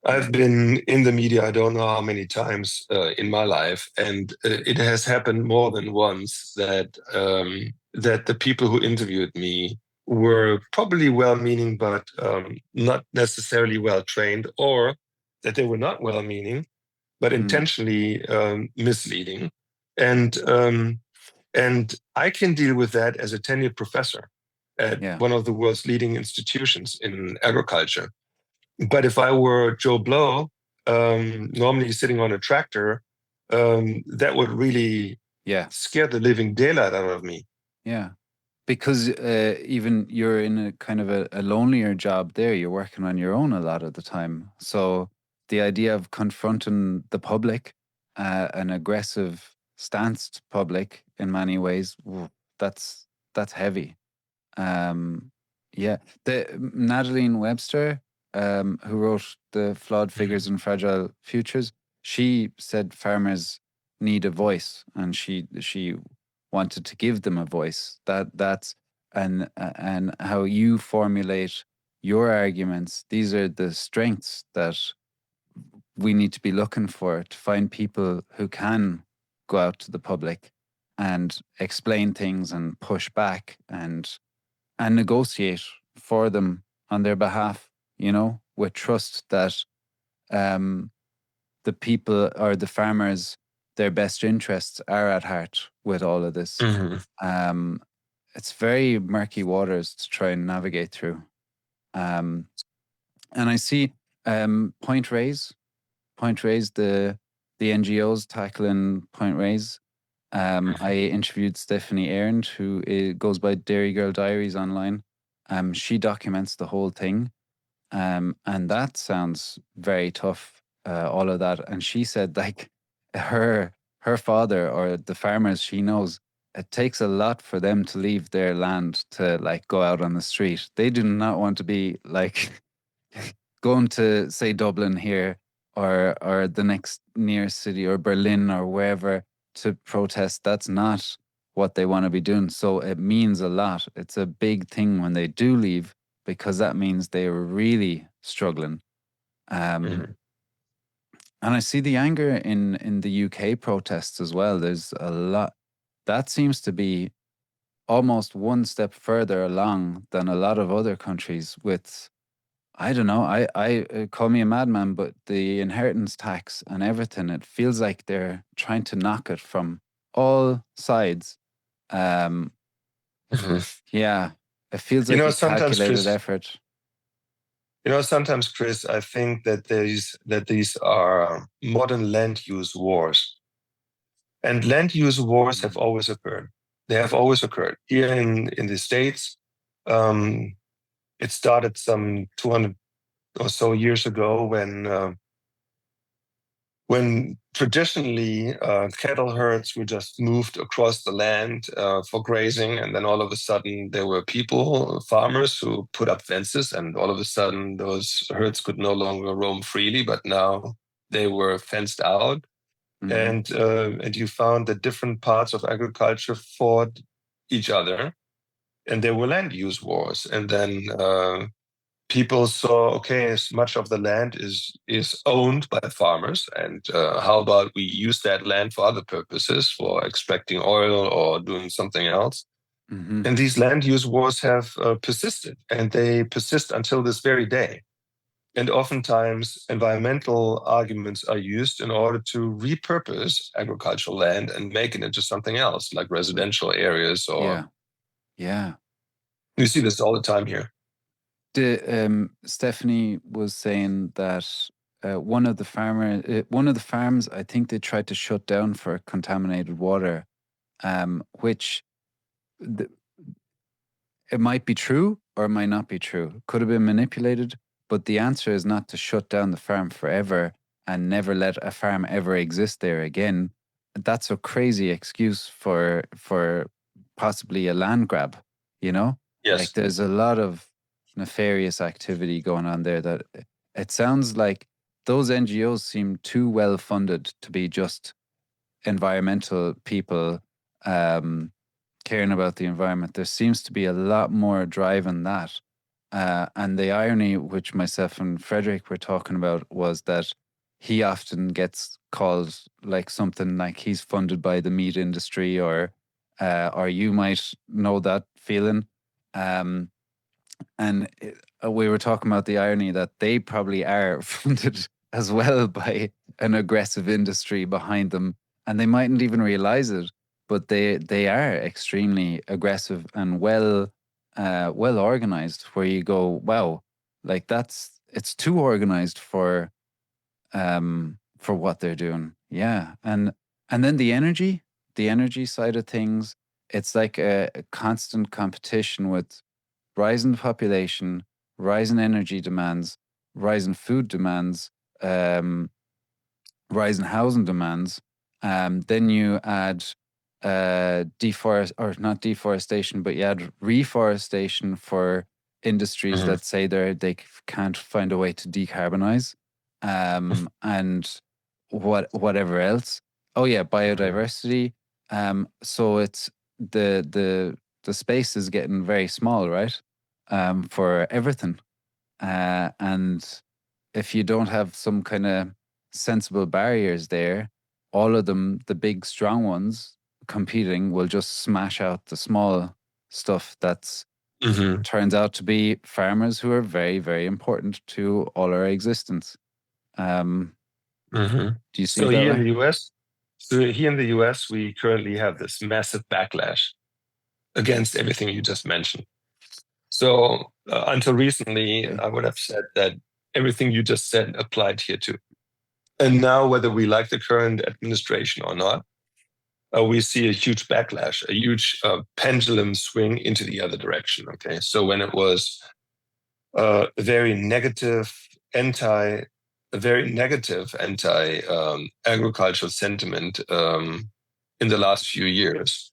I've been in the media, I don't know how many times in my life, and it has happened more than once that the people who interviewed me were probably well-meaning, but not necessarily well-trained, or that they were not well-meaning, but Mm, intentionally misleading. And and I can deal with that as a tenured professor at yeah. one of the world's leading institutions in agriculture. But if I were Joe Blow, normally sitting on a tractor, that would really Yeah. scare the living daylight out of me. Yeah. Because even you're in a kind of a lonelier job there. You're working on your own a lot of the time. So the idea of confronting the public, an aggressive stance public in many ways, that's heavy. Um, yeah, the Natalie Webster, who wrote the Flawed Figures and Fragile Futures, she said farmers need a voice, and she wanted to give them a voice. That's and how you formulate your arguments. These are the strengths that we need to be looking for, to find people who can go out to the public and explain things and push back and negotiate for them on their behalf, with trust that um, the people or the farmers, their best interests are at heart with all of this. Hmm. Um, it's very murky waters to try and navigate through. And I see Point Raise, the NGOs tackling Point Raise. I interviewed Stephanie Arendt, who goes by Dairy Girl Diaries online. She documents the whole thing. And that sounds very tough, all of that. And she said, like, her father or the farmers she knows, it takes a lot for them to leave their land to like go out on the street. They do not want to be like going to say Dublin here or the next nearest city or Berlin or wherever to protest. That's not what they want to be doing. So it means a lot. It's a big thing when they do leave because that means they're really struggling. Um, Hmm. and I see the anger in the UK protests as well. There's a lot that seems to be almost one step further along than a lot of other countries with I don't know. I call me a madman, but the inheritance tax and everything, it feels like they're trying to knock it from all sides. Um, Hmm. yeah, it feels You like know, a sometimes, calculated Chris. effort. Sometimes, Chris, I think that these are modern land use wars, and land use wars have Mm. always occurred. They have always occurred here in the States. Um, it started some 200 or so years ago when traditionally cattle herds were just moved across the land for grazing, and then all of a sudden there were people, farmers, who put up fences, and all of a sudden those herds could no longer roam freely, but now they were fenced out, Hmm. and you found that different parts of agriculture fought each other, and there were land use wars, and then people saw, okay, as much of the land is owned by farmers, and how about we use that land for other purposes, for extracting oil or doing something else? Hmm. And these land use wars have persisted, and they persist until this very day. And oftentimes, environmental arguments are used in order to repurpose agricultural land and make it into something else, like residential areas, or Yeah, yeah. you see this all the time here. Stephanie was saying that one of the farms, I think they tried to shut down for contaminated water, which th- it might be true or it might not be true. Could have been manipulated, but the answer is not to shut down the farm forever and never let a farm ever exist there again. That's a crazy excuse for possibly a land grab, you know? Like Yes. there's a lot of nefarious activity going on there that it sounds like those NGOs seem too well funded to be just environmental people um, caring about the environment. There seems to be a lot more drive in that. And the irony, which myself and Frederick were talking about, was that he often gets called like something like he's funded by the meat industry, or you might know that feeling. Um, and we were talking about the irony that they probably are funded as well by an aggressive industry behind them, and they mightn't even realize it, but they are extremely aggressive and well organized. Where you go, wow, like it's too organized for what they're doing. Yeah, and then the energy side of things, it's like a constant competition with rising population, rising energy demands, rising food demands, um, rising housing demands. Then you add deforest or not deforestation, but you add reforestation for industries Hmm. that say they can't find a way to decarbonize, and whatever else. Oh yeah, biodiversity. So it's the space is getting very small, right? For everything. And if you don't have some kind of sensible barriers there, all of them, the big strong ones competing, will just smash out the small stuff that's turns out to be farmers who are very, very important to all our existence. Do you see So it that here in way? the US, we currently have this massive backlash against everything you just mentioned. So until recently, Okay. I would have said that everything you just said applied here too. And now, whether we like the current administration or not, we see a huge backlash, a huge pendulum swing into the other direction. Okay, so when it was a very negative anti-agricultural sentiment in the last few years,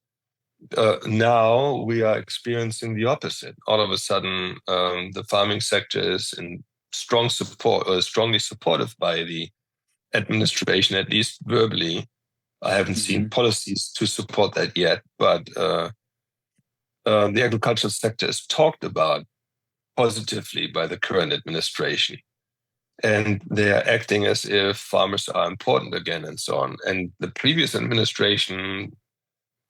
now we are experiencing the opposite. All of a sudden, the farming sector is in strong support, strongly supportive by the administration, at least verbally. I haven't seen policies to support that yet, but the agricultural sector is talked about positively by the current administration. And they are acting as if farmers are important again and so on. And the previous administration,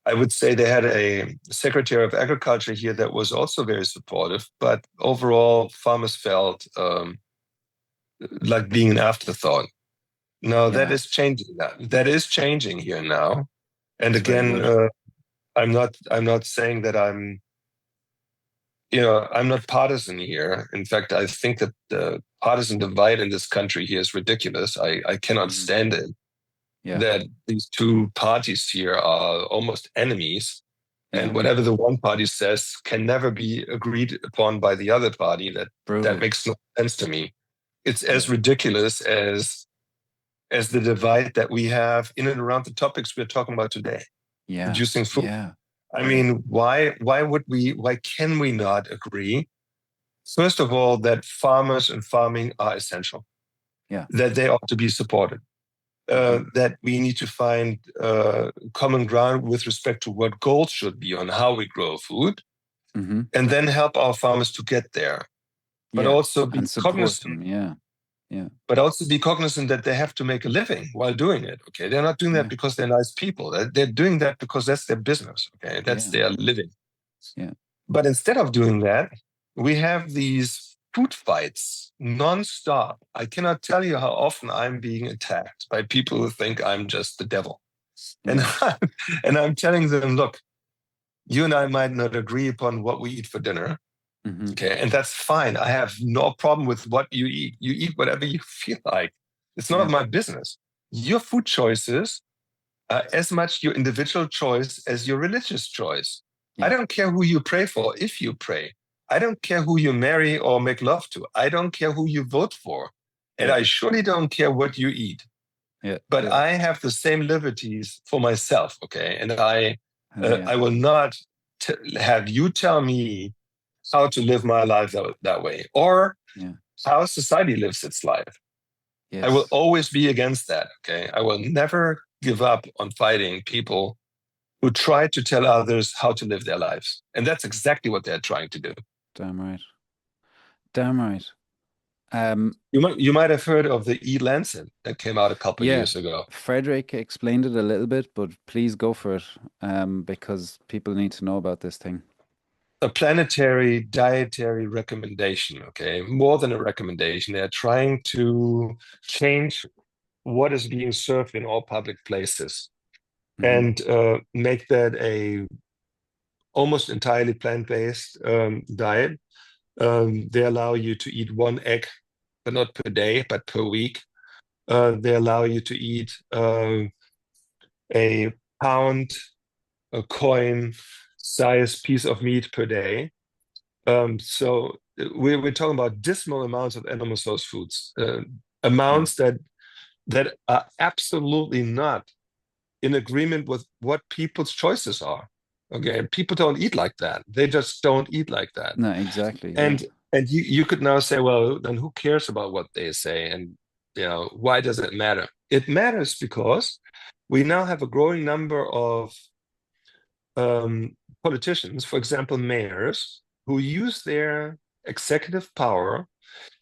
I would say they had a Secretary of Agriculture here that was also very supportive, but overall farmers felt like being an afterthought. No, that is changing. That is changing here now. And That's very again, good. I'm not saying that I'm not partisan here. In fact, I think that the partisan divide in this country here is ridiculous. I cannot stand it. Yeah. That these two parties here are almost enemies, Yeah. and whatever the one party says can never be agreed upon by the other party. That Brutal. makes no sense to me. It's as ridiculous as the divide that we have in and around the topics we're talking about today. Yeah. Producing food. Yeah. I mean, why can we not agree? First of all, that farmers and farming are essential. Yeah. That they ought to be supported. That we need to find common ground with respect to what goals should be on how we grow food, and then help our farmers to get there. But also be cognizant. Yeah. But also be cognizant that they have to make a living while doing it. Okay, they're not doing that because they're nice people. They're doing that because that's their business. Okay, that's their living. Yeah. But instead of doing that, we have these food fights nonstop. I cannot tell you how often I'm being attacked by people who think I'm just the devil. And I'm telling them, look, you and I might not agree upon what we eat for dinner. Okay, and that's fine. I have no problem with what you eat. You eat whatever you feel like. It's none of my business. Your food choices are as much your individual choice as your religious choice. I don't care who you pray for, if you pray. I don't care who you marry or make love to. I don't care who you vote for. And I surely don't care what you eat. But I have the same liberties for myself, okay? And I will not have you tell me how to live my life that way, or how society lives its life. I will always be against that, okay? I will never give up on fighting people who try to tell others how to live their lives. And that's exactly what they're trying to do. Damn right. Damn right. You might have heard of the E-Lancet that came out a couple of years ago. Frederick explained it a little bit, but please go for it, because people need to know about this thing. A planetary dietary recommendation, okay? More than a recommendation. They're trying to change what is being served in all public places and make that a almost entirely plant-based diet. They allow you to eat one egg, but not per day, but per week. They allow you to eat a pound, a coin size piece of meat per day. So we're talking about dismal amounts of animal source foods, amounts that are absolutely not in agreement with what people's choices are. Okay, people don't eat like that. They just don't eat like that. No, exactly. And you could now say, well, then who cares about what they say? And why does it matter? It matters because we now have a growing number of politicians, for example, mayors, who use their executive power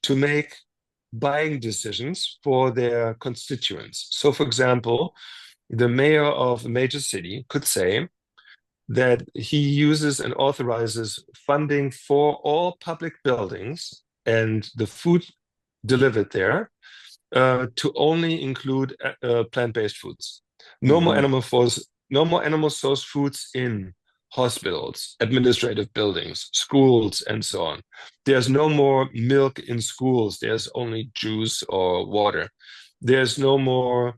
to make buying decisions for their constituents. So, for example, the mayor of a major city could say that he uses and authorizes funding for all public buildings and the food delivered there to only include plant-based foods. No more Mm-hmm. animal source foods in hospitals, administrative buildings, schools, and so on. There's no more milk in schools. There's only juice or water. There's no more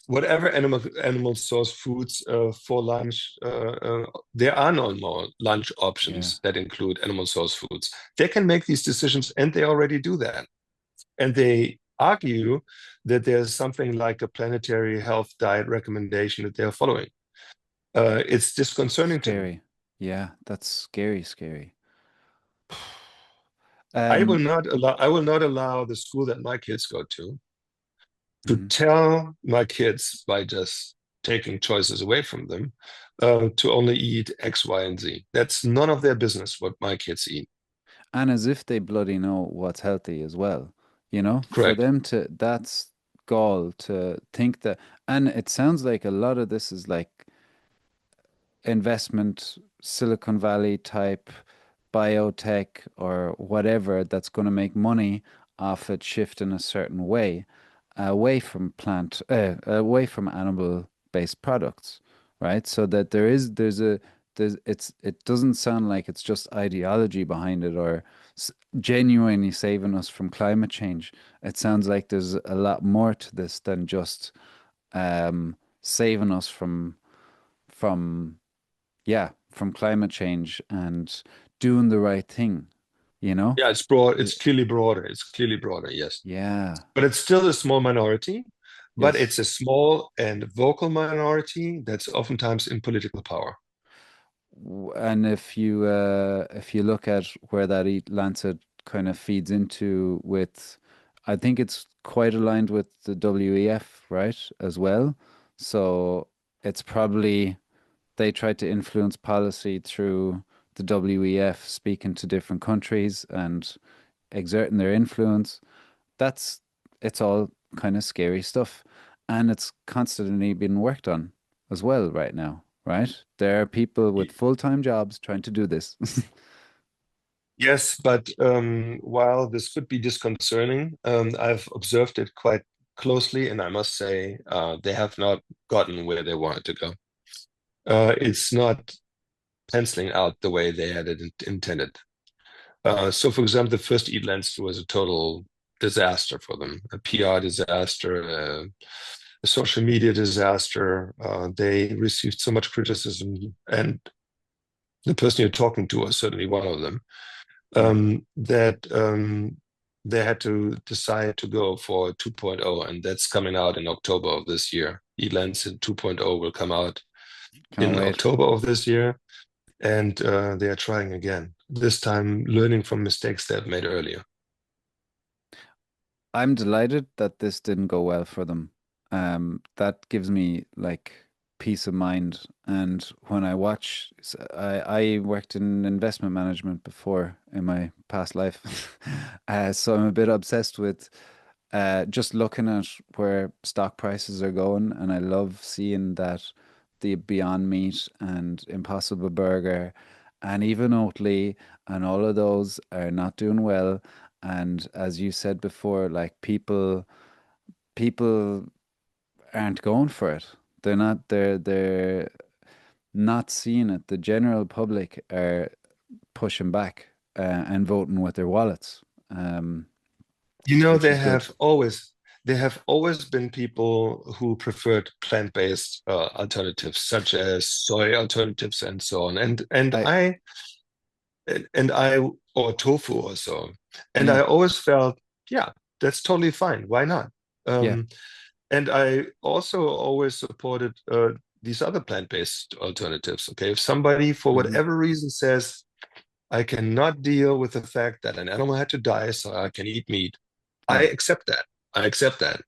whatever animal source foods for lunch. There are no more lunch Yeah. options that include animal source foods. They can make these decisions, and they already do that. And they argue that there's something like a planetary health diet recommendation that they're following. It's disconcerting to me. Scary. Yeah, that's scary, scary. I will Um, not allow. I will not allow the school that my kids go to mhm. tell my kids by just taking choices away from them to only eat X, Y, and Z. That's none of their business what my kids eat. And as if they bloody know what's healthy as well. You know, for Correct. them to, that's gall to think that, and it sounds like a lot of this is like investment, Silicon Valley type biotech or whatever that's going to make money off it shifting a certain way away from away from animal based products, right? So that it doesn't sound like it's just ideology behind it or genuinely saving us from climate change. It sounds like there's a lot more to this than just saving us from yeah, from climate change and doing the right thing, you know? Yeah, it's broad. Uh, It's clearly broader. It's clearly broader. Yes, Yeah. but it's still a small minority. But Yes. it's a small and vocal minority that's oftentimes in political power. And if you look at where that Eat Lancet kind of feeds into with, I think it's quite aligned with the WEF, right, as well. So it's probably they tried to influence policy through the WEF, speaking to different countries and exerting their influence. That's it's all kind of scary stuff. And it's constantly being worked on as well right now, right? There are people with full-time jobs trying to do this. Yes, but while this could be disconcerting, I've observed it quite closely, and I must say they have not gotten where they wanted to go. It's not penciling out the way they had it intended. So, for example, the first Eat Lens was a total disaster for them, a PR disaster, a social media disaster. They received so much criticism, and the person you're talking to was certainly one of them. Yeah, That they had to decide to go for 2.0, and that's coming out in October of this year. eLens 2.0 will come out can't in wait. October of this year, and they are trying again, this time learning from mistakes they've made earlier. I'm delighted that this didn't go well for them. That gives me like peace of mind. And when I watch, I worked in investment management before in my past life. So I'm a bit obsessed with just looking at where stock prices are going. And I love seeing that the Beyond Meat and Impossible Burger and even Oatly and all of those are not doing well. And as you said before, like people aren't going for it. They're not seeing it. The general public are pushing back and voting with their wallets, You know, which is good. there have always been people who preferred plant-based alternatives, such as soy alternatives and so on. I And I or tofu or so. And yeah, I always felt, yeah, that's totally fine. Why not? yeah. Um, and I also always supported these other plant-based alternatives. Okay, if somebody for Hmm. whatever reason says, I cannot deal with the fact that an animal had to die so I can eat meat, I Yeah, accept that. I accept that.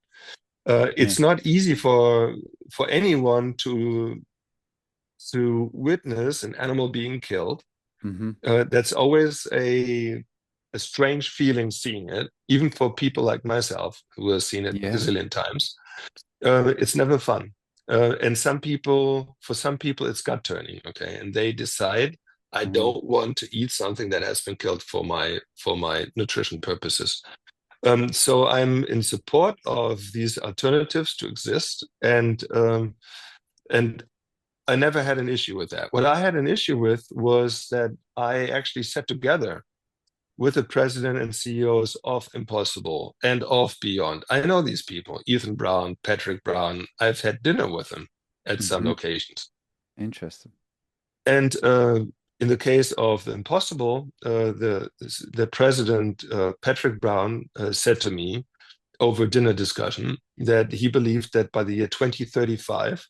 yeah. It's not easy for anyone to witness an animal being killed. Hmm. That's always a a strange feeling seeing it, even for people like myself who have seen it a Yeah. gazillion times. It's never fun. And for some people, it's gut turning. Okay, and they decide, I Mm, don't want to eat something that has been killed for my nutrition purposes. So I'm in support of these alternatives to exist, and I never had an issue with that. What I had an issue with was that I actually sat together with the president and CEOs of Impossible and of Beyond. I know these people, Ethan Brown, Patrick Brown. I've had dinner with them at some hmm. occasions. Interesting. And in the case of the Impossible, the president, Patrick Brown, said to me over dinner discussion that he believed that by the year 2035,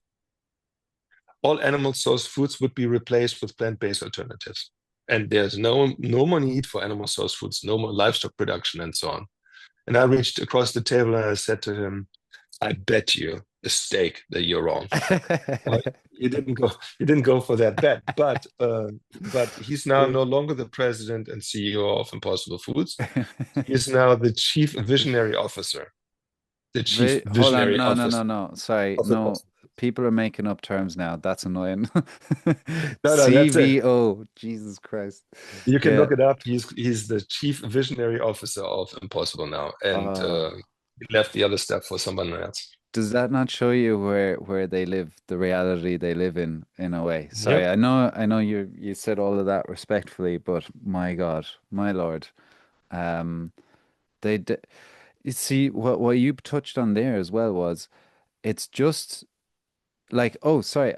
all animal source foods would be replaced with plant-based alternatives. And there's no more need for animal source foods, no more livestock production, and so on. And I reached across the table and I said to him, I bet you a steak that you're wrong. Well, you didn't go for that bet, but he's now no longer the president and CEO of Impossible Foods. He is now the chief visionary officer, the chief Wait, hold on. visionary No, no, no, officer no. Sorry. of No, Impossible. people are making up terms now. That's annoying. No, no, that's it. CVO. Jesus Christ. You can Yeah. look it up. He's the chief visionary officer of Impossible now, and Uh, he left the other stuff for someone else. does that not show you where they live, the reality they live in a way? Sorry, Yep. I know you said all of that respectfully, but my God, my Lord. Um, they d you see what you touched on there as well was it's just like, oh, sorry,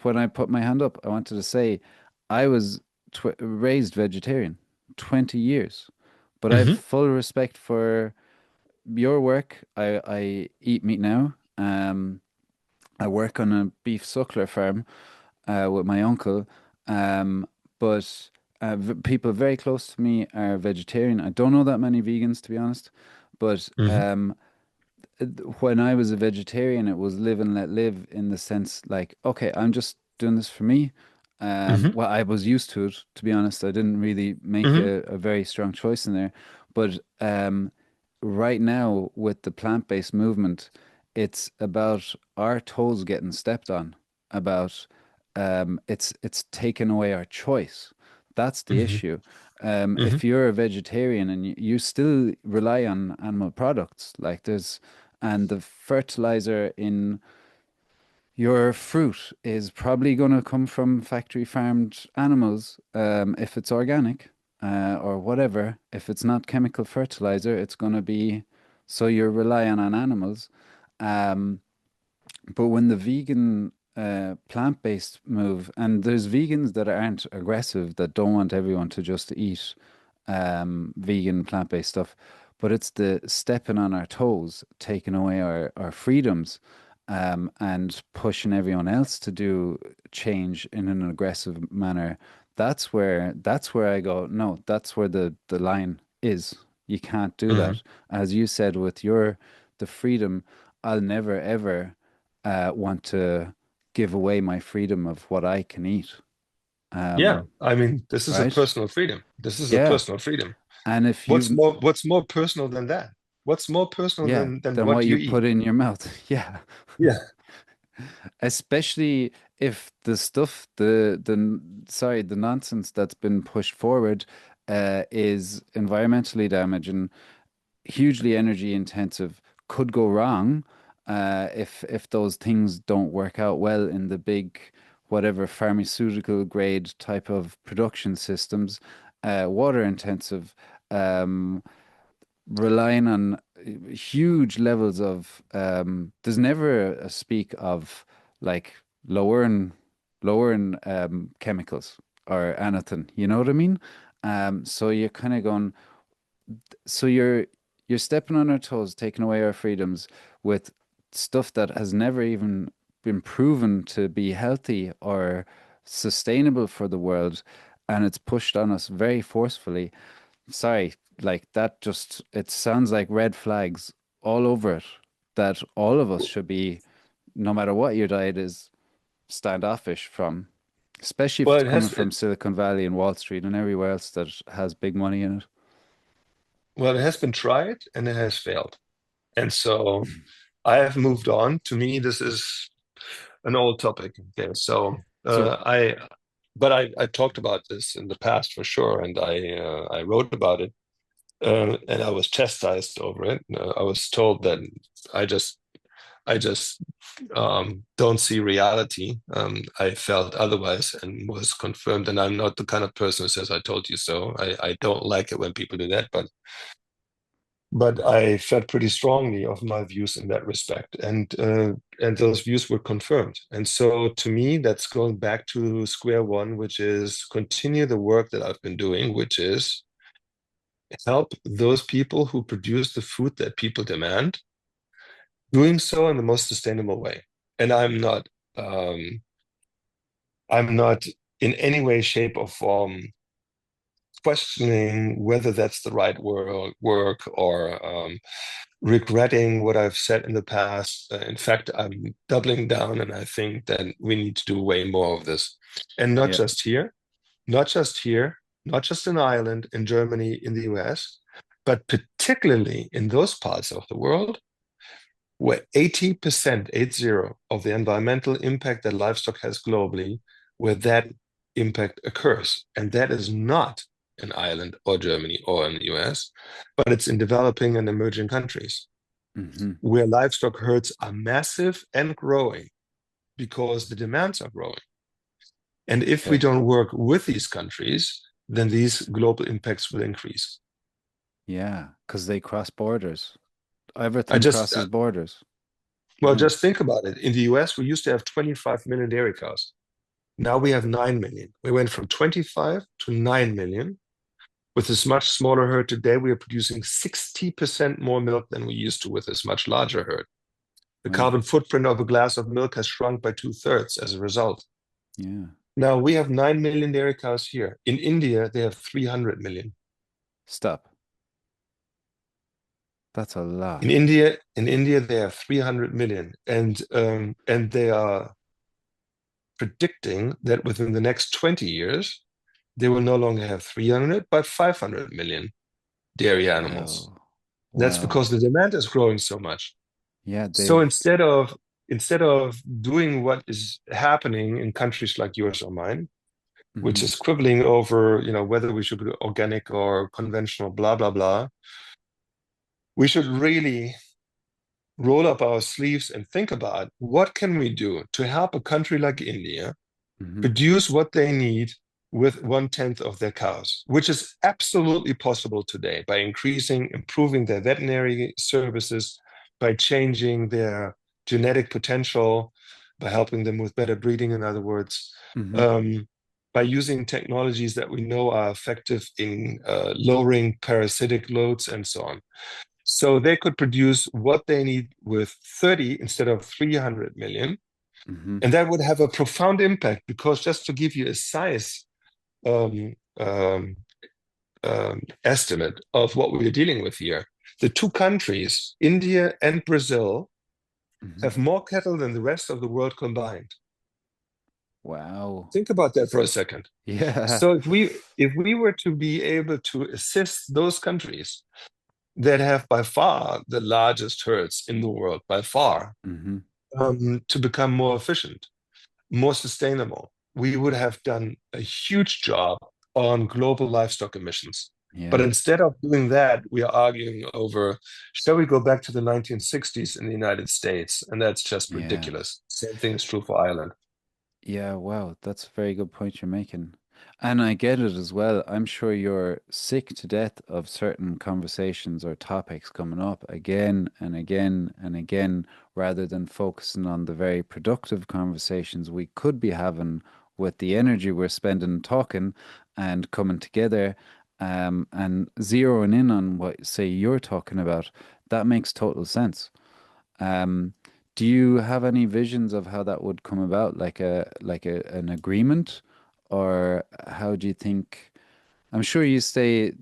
when I put my hand up, I wanted to say I was tw raised vegetarian 20 years, but I have Hmm. full respect for your work. I eat meat now. I work on a beef suckler farm with my uncle, um, but v people very close to me are vegetarian. I don't know that many vegans, to be honest, but Hmm. when I was a vegetarian, it was live and let live in the sense like, okay, I'm just doing this for me. Hmm. Well, I was used to it, to be honest. I didn't really make Hmm. a very strong choice in there. But right now, with the plant-based movement, it's about our toes getting stepped on, about it's taken away our choice. That's the Hmm. issue. Hmm. If you're a vegetarian and you still rely on animal products, like there's and the fertilizer in your fruit is probably going to come from factory farmed animals, if it's organic, or whatever. If it's not chemical fertilizer, it's going to be so you're relying on animals. Um, but when the vegan, plant-based move, and there's vegans that aren't aggressive, that don't want everyone to just eat vegan, plant-based stuff, but it's the stepping on our toes, taking away our freedoms, and pushing everyone else to do change in an aggressive manner. That's where I go, no, that's where the line is. You can't do Hmm. that. As you said with your the freedom, I'll never ever want to give away my freedom of what I can eat. Yeah, Um, I mean, this is a right? personal freedom. This is a Yeah. personal freedom. And if you've, What's more personal than that? What's more personal yeah, than then what what you you put eat? in your mouth. Yeah. Yeah. Especially if the stuff, sorry, the nonsense that's been pushed forward, is environmentally damaging, hugely energy intensive, could go wrong, if those things don't work out well in the big, whatever pharmaceutical grade type of production systems, water intensive, um, relying on huge levels of there's never a speak of like lowering chemicals or anything, you know what I mean? So you're kind of going, so you're stepping on our toes, taking away our freedoms with stuff that has never even been proven to be healthy or sustainable for the world, and it's pushed on us very forcefully. Sorry, like that just it sounds like red flags all over it that all of us should be, no matter what your diet is, standoffish from, especially if Well, it's it coming has from Silicon Valley and Wall Street and everywhere else that has big money in it. Well, it has been tried and it has failed. And so I have moved on. To me, this is an old topic. Okay, so So, I talked about this in the past for sure, and I wrote about it, and I was chastised over it. I was told that I just I just don't see reality. I felt otherwise and was confirmed, and I'm not the kind of person who says "I told you so." I don't like it when people do that, but I felt pretty strongly of my views in that respect, and those views were confirmed. And so, to me, that's going back to square one, which is continue the work that I've been doing, which is help those people who produce the food that people demand, doing so in the most sustainable way. And I'm not in any way, shape, or form questioning whether that's the right work or regretting what I've said in the past. In fact, I'm doubling down, and I think that we need to do way more of this. And not yeah. just here, not just here, not just in Ireland, in Germany, in the US, but particularly in those parts of the world where 80%, 80, of the environmental impact that livestock has globally, where that impact occurs. And that is not in Ireland or Germany or in the US, but it's in developing and emerging countries Hmm. where livestock herds are massive and growing because the demands are growing. And if we Okay. don't work with these countries, then these global impacts will increase. Yeah, because they cross borders. I Everything just, crosses borders. well, Yeah. just think about it. In the US, we used to have 25 million dairy cows. Now we have 9 million. We went from 25 to 9 million. With this much smaller herd today, we are producing 60% more milk than we used to with this much larger herd. The Wow. carbon footprint of a glass of milk has shrunk by 2/3 as a result. Yeah. Now we have 9 million dairy cows here. In India, they have 300 million. Stop. That's a lot. In India, they have 300 million, and they are predicting that within the next 20 years, they will no longer have 300 but 500 million dairy animals. Wow. That's Wow. because the demand is growing so much. Yeah, So they've. instead of doing what is happening in countries like yours or mine, which Hmm. is quibbling over, whether we should go organic or conventional, blah blah blah, we should really roll up our sleeves and think about what can we do to help a country like India Hmm. produce what they need with 1/10 of their cows, which is absolutely possible today by improving their veterinary services, by changing their genetic potential, by helping them with better breeding, in other words, Hmm. um, by using technologies that we know are effective in lowering parasitic loads and so on. So they could produce what they need with 30 instead of 300 million. Hmm. And that would have a profound impact because, just to give you a size um, um, estimate of what we're dealing with here, the two countries, India and Brazil, Hmm. have more cattle than the rest of the world combined. Wow. Think about that for a second. Yeah. So if we were to be able to assist those countries that have by far the largest herds in the world, by far, Hmm. to become more efficient, more sustainable, we would have done a huge job on global livestock emissions. But Yeah. instead of doing that, we are arguing over, shall we go back to the 1960s in the United States? And that's just Yeah. ridiculous. Same thing is true for Ireland. Yeah, wow, that's a very good point you're making. And I get it as well. I'm sure you're sick to death of certain conversations or topics coming up again and again and again, rather than focusing on the very productive conversations we could be having with the energy we're spending talking and coming together, and zeroing in on what, say, you're talking about. That makes total sense. Um, do you have any visions of how that would come about, an agreement, or how do you think? I'm sure you stay.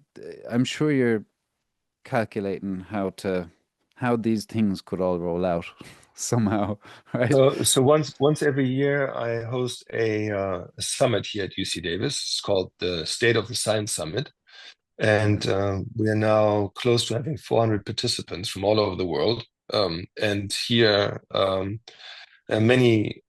I'm sure you're calculating how these things could all roll out somehow, right? So once every year, I host a summit here at UC Davis. It's called the State of the Science Summit. And we are now close to having 400 participants from all over the world. And here, many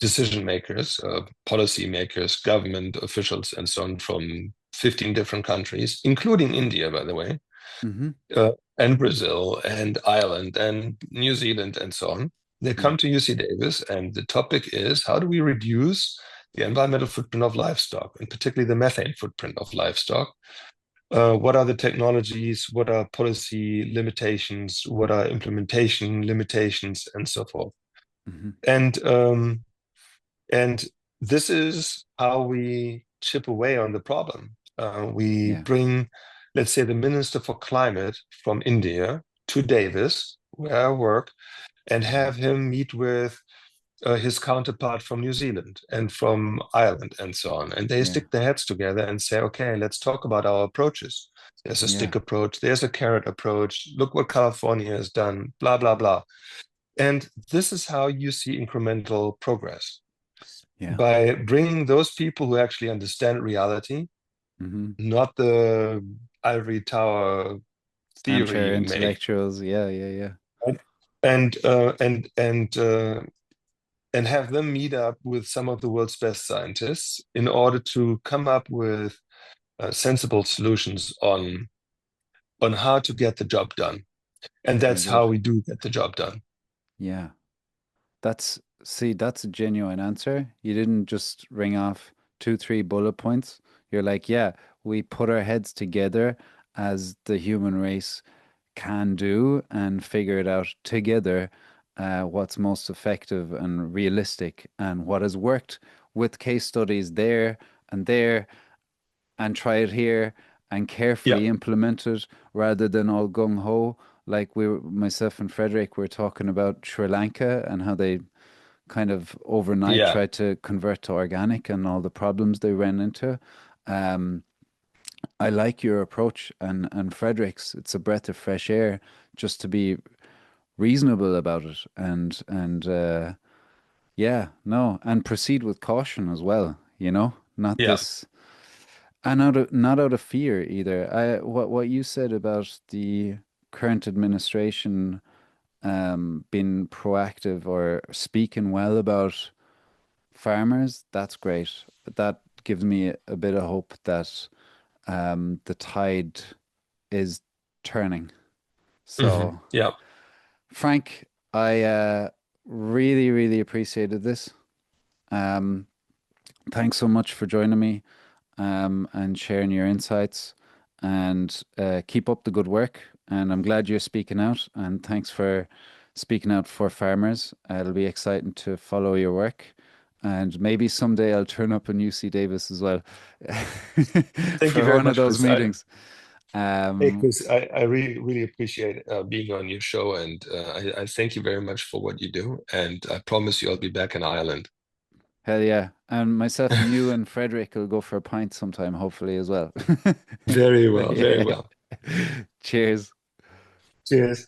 decision makers, policy makers, government officials, and so on from 15 different countries, including India, by the way, Mm-hmm. and Brazil, and Ireland, and New Zealand, and so on. They Yeah. come to UC Davis, and the topic is how do we reduce the environmental footprint of livestock, and particularly the methane footprint of livestock? What are the technologies? What are policy limitations? What are implementation limitations, and so forth? Mm-hmm. And and this is how we chip away on the problem. We Yeah. bring, let's say, the Minister for Climate from India to Davis, where I work, and Mm-hmm. have him meet with his counterpart from New Zealand and from Ireland and so on. And they Yeah. stick their heads together and say, okay, let's talk about our approaches. There's a Yeah. stick approach, there's a carrot approach. Look what California has done, blah, blah, blah. And this is how you see incremental progress Yeah. by bringing those people who actually understand reality, Mm-hmm. not the ivory tower Armchair theory make, intellectuals. Yeah. Yeah. Yeah. right? And and have them meet up with some of the world's best scientists in order to come up with sensible solutions on how to get the job done. And Very that's good. how we do get the job done. Yeah. That's a genuine answer. You didn't just ring off two, three bullet points. You're like, yeah, we put our heads together as the human race can do and figure it out together, what's most effective and realistic and what has worked with case studies there and try it here and Yeah, carefully implement it rather than all gung ho. Like myself and Frederick were talking about Sri Lanka and how they kind of overnight yeah, tried to convert to organic and all the problems they ran into. Um, I like your approach and Frederick's. It's a breath of fresh air just to be reasonable about it and yeah, no, and proceed with caution as well, not yeah. this and not out of fear either. What you said about the current administration being proactive or speaking well about farmers, that's great. That gives me a bit of hope that the tide is turning. So, Yeah. Frank, I really, really apprecited this. Um, Thanks so much for joining me and sharing your insights. And keep up the good work. And I'm glad you're speaking out. And thanks for speaking out for farmers. It'll be exciting to follow your work. And maybe someday I'll turn up in UC Davis as well Thank you for very one of much, those Chris. meetings. Hey, Um, Chris, I really, really appreciate being on your show, and I thank you very much for what you do. And I promise you, I'll be back in Ireland. Hell yeah. And myself and you and Frederick will go for a pint sometime, hopefully, as well. Very well, very Yeah. well. Cheers. Cheers.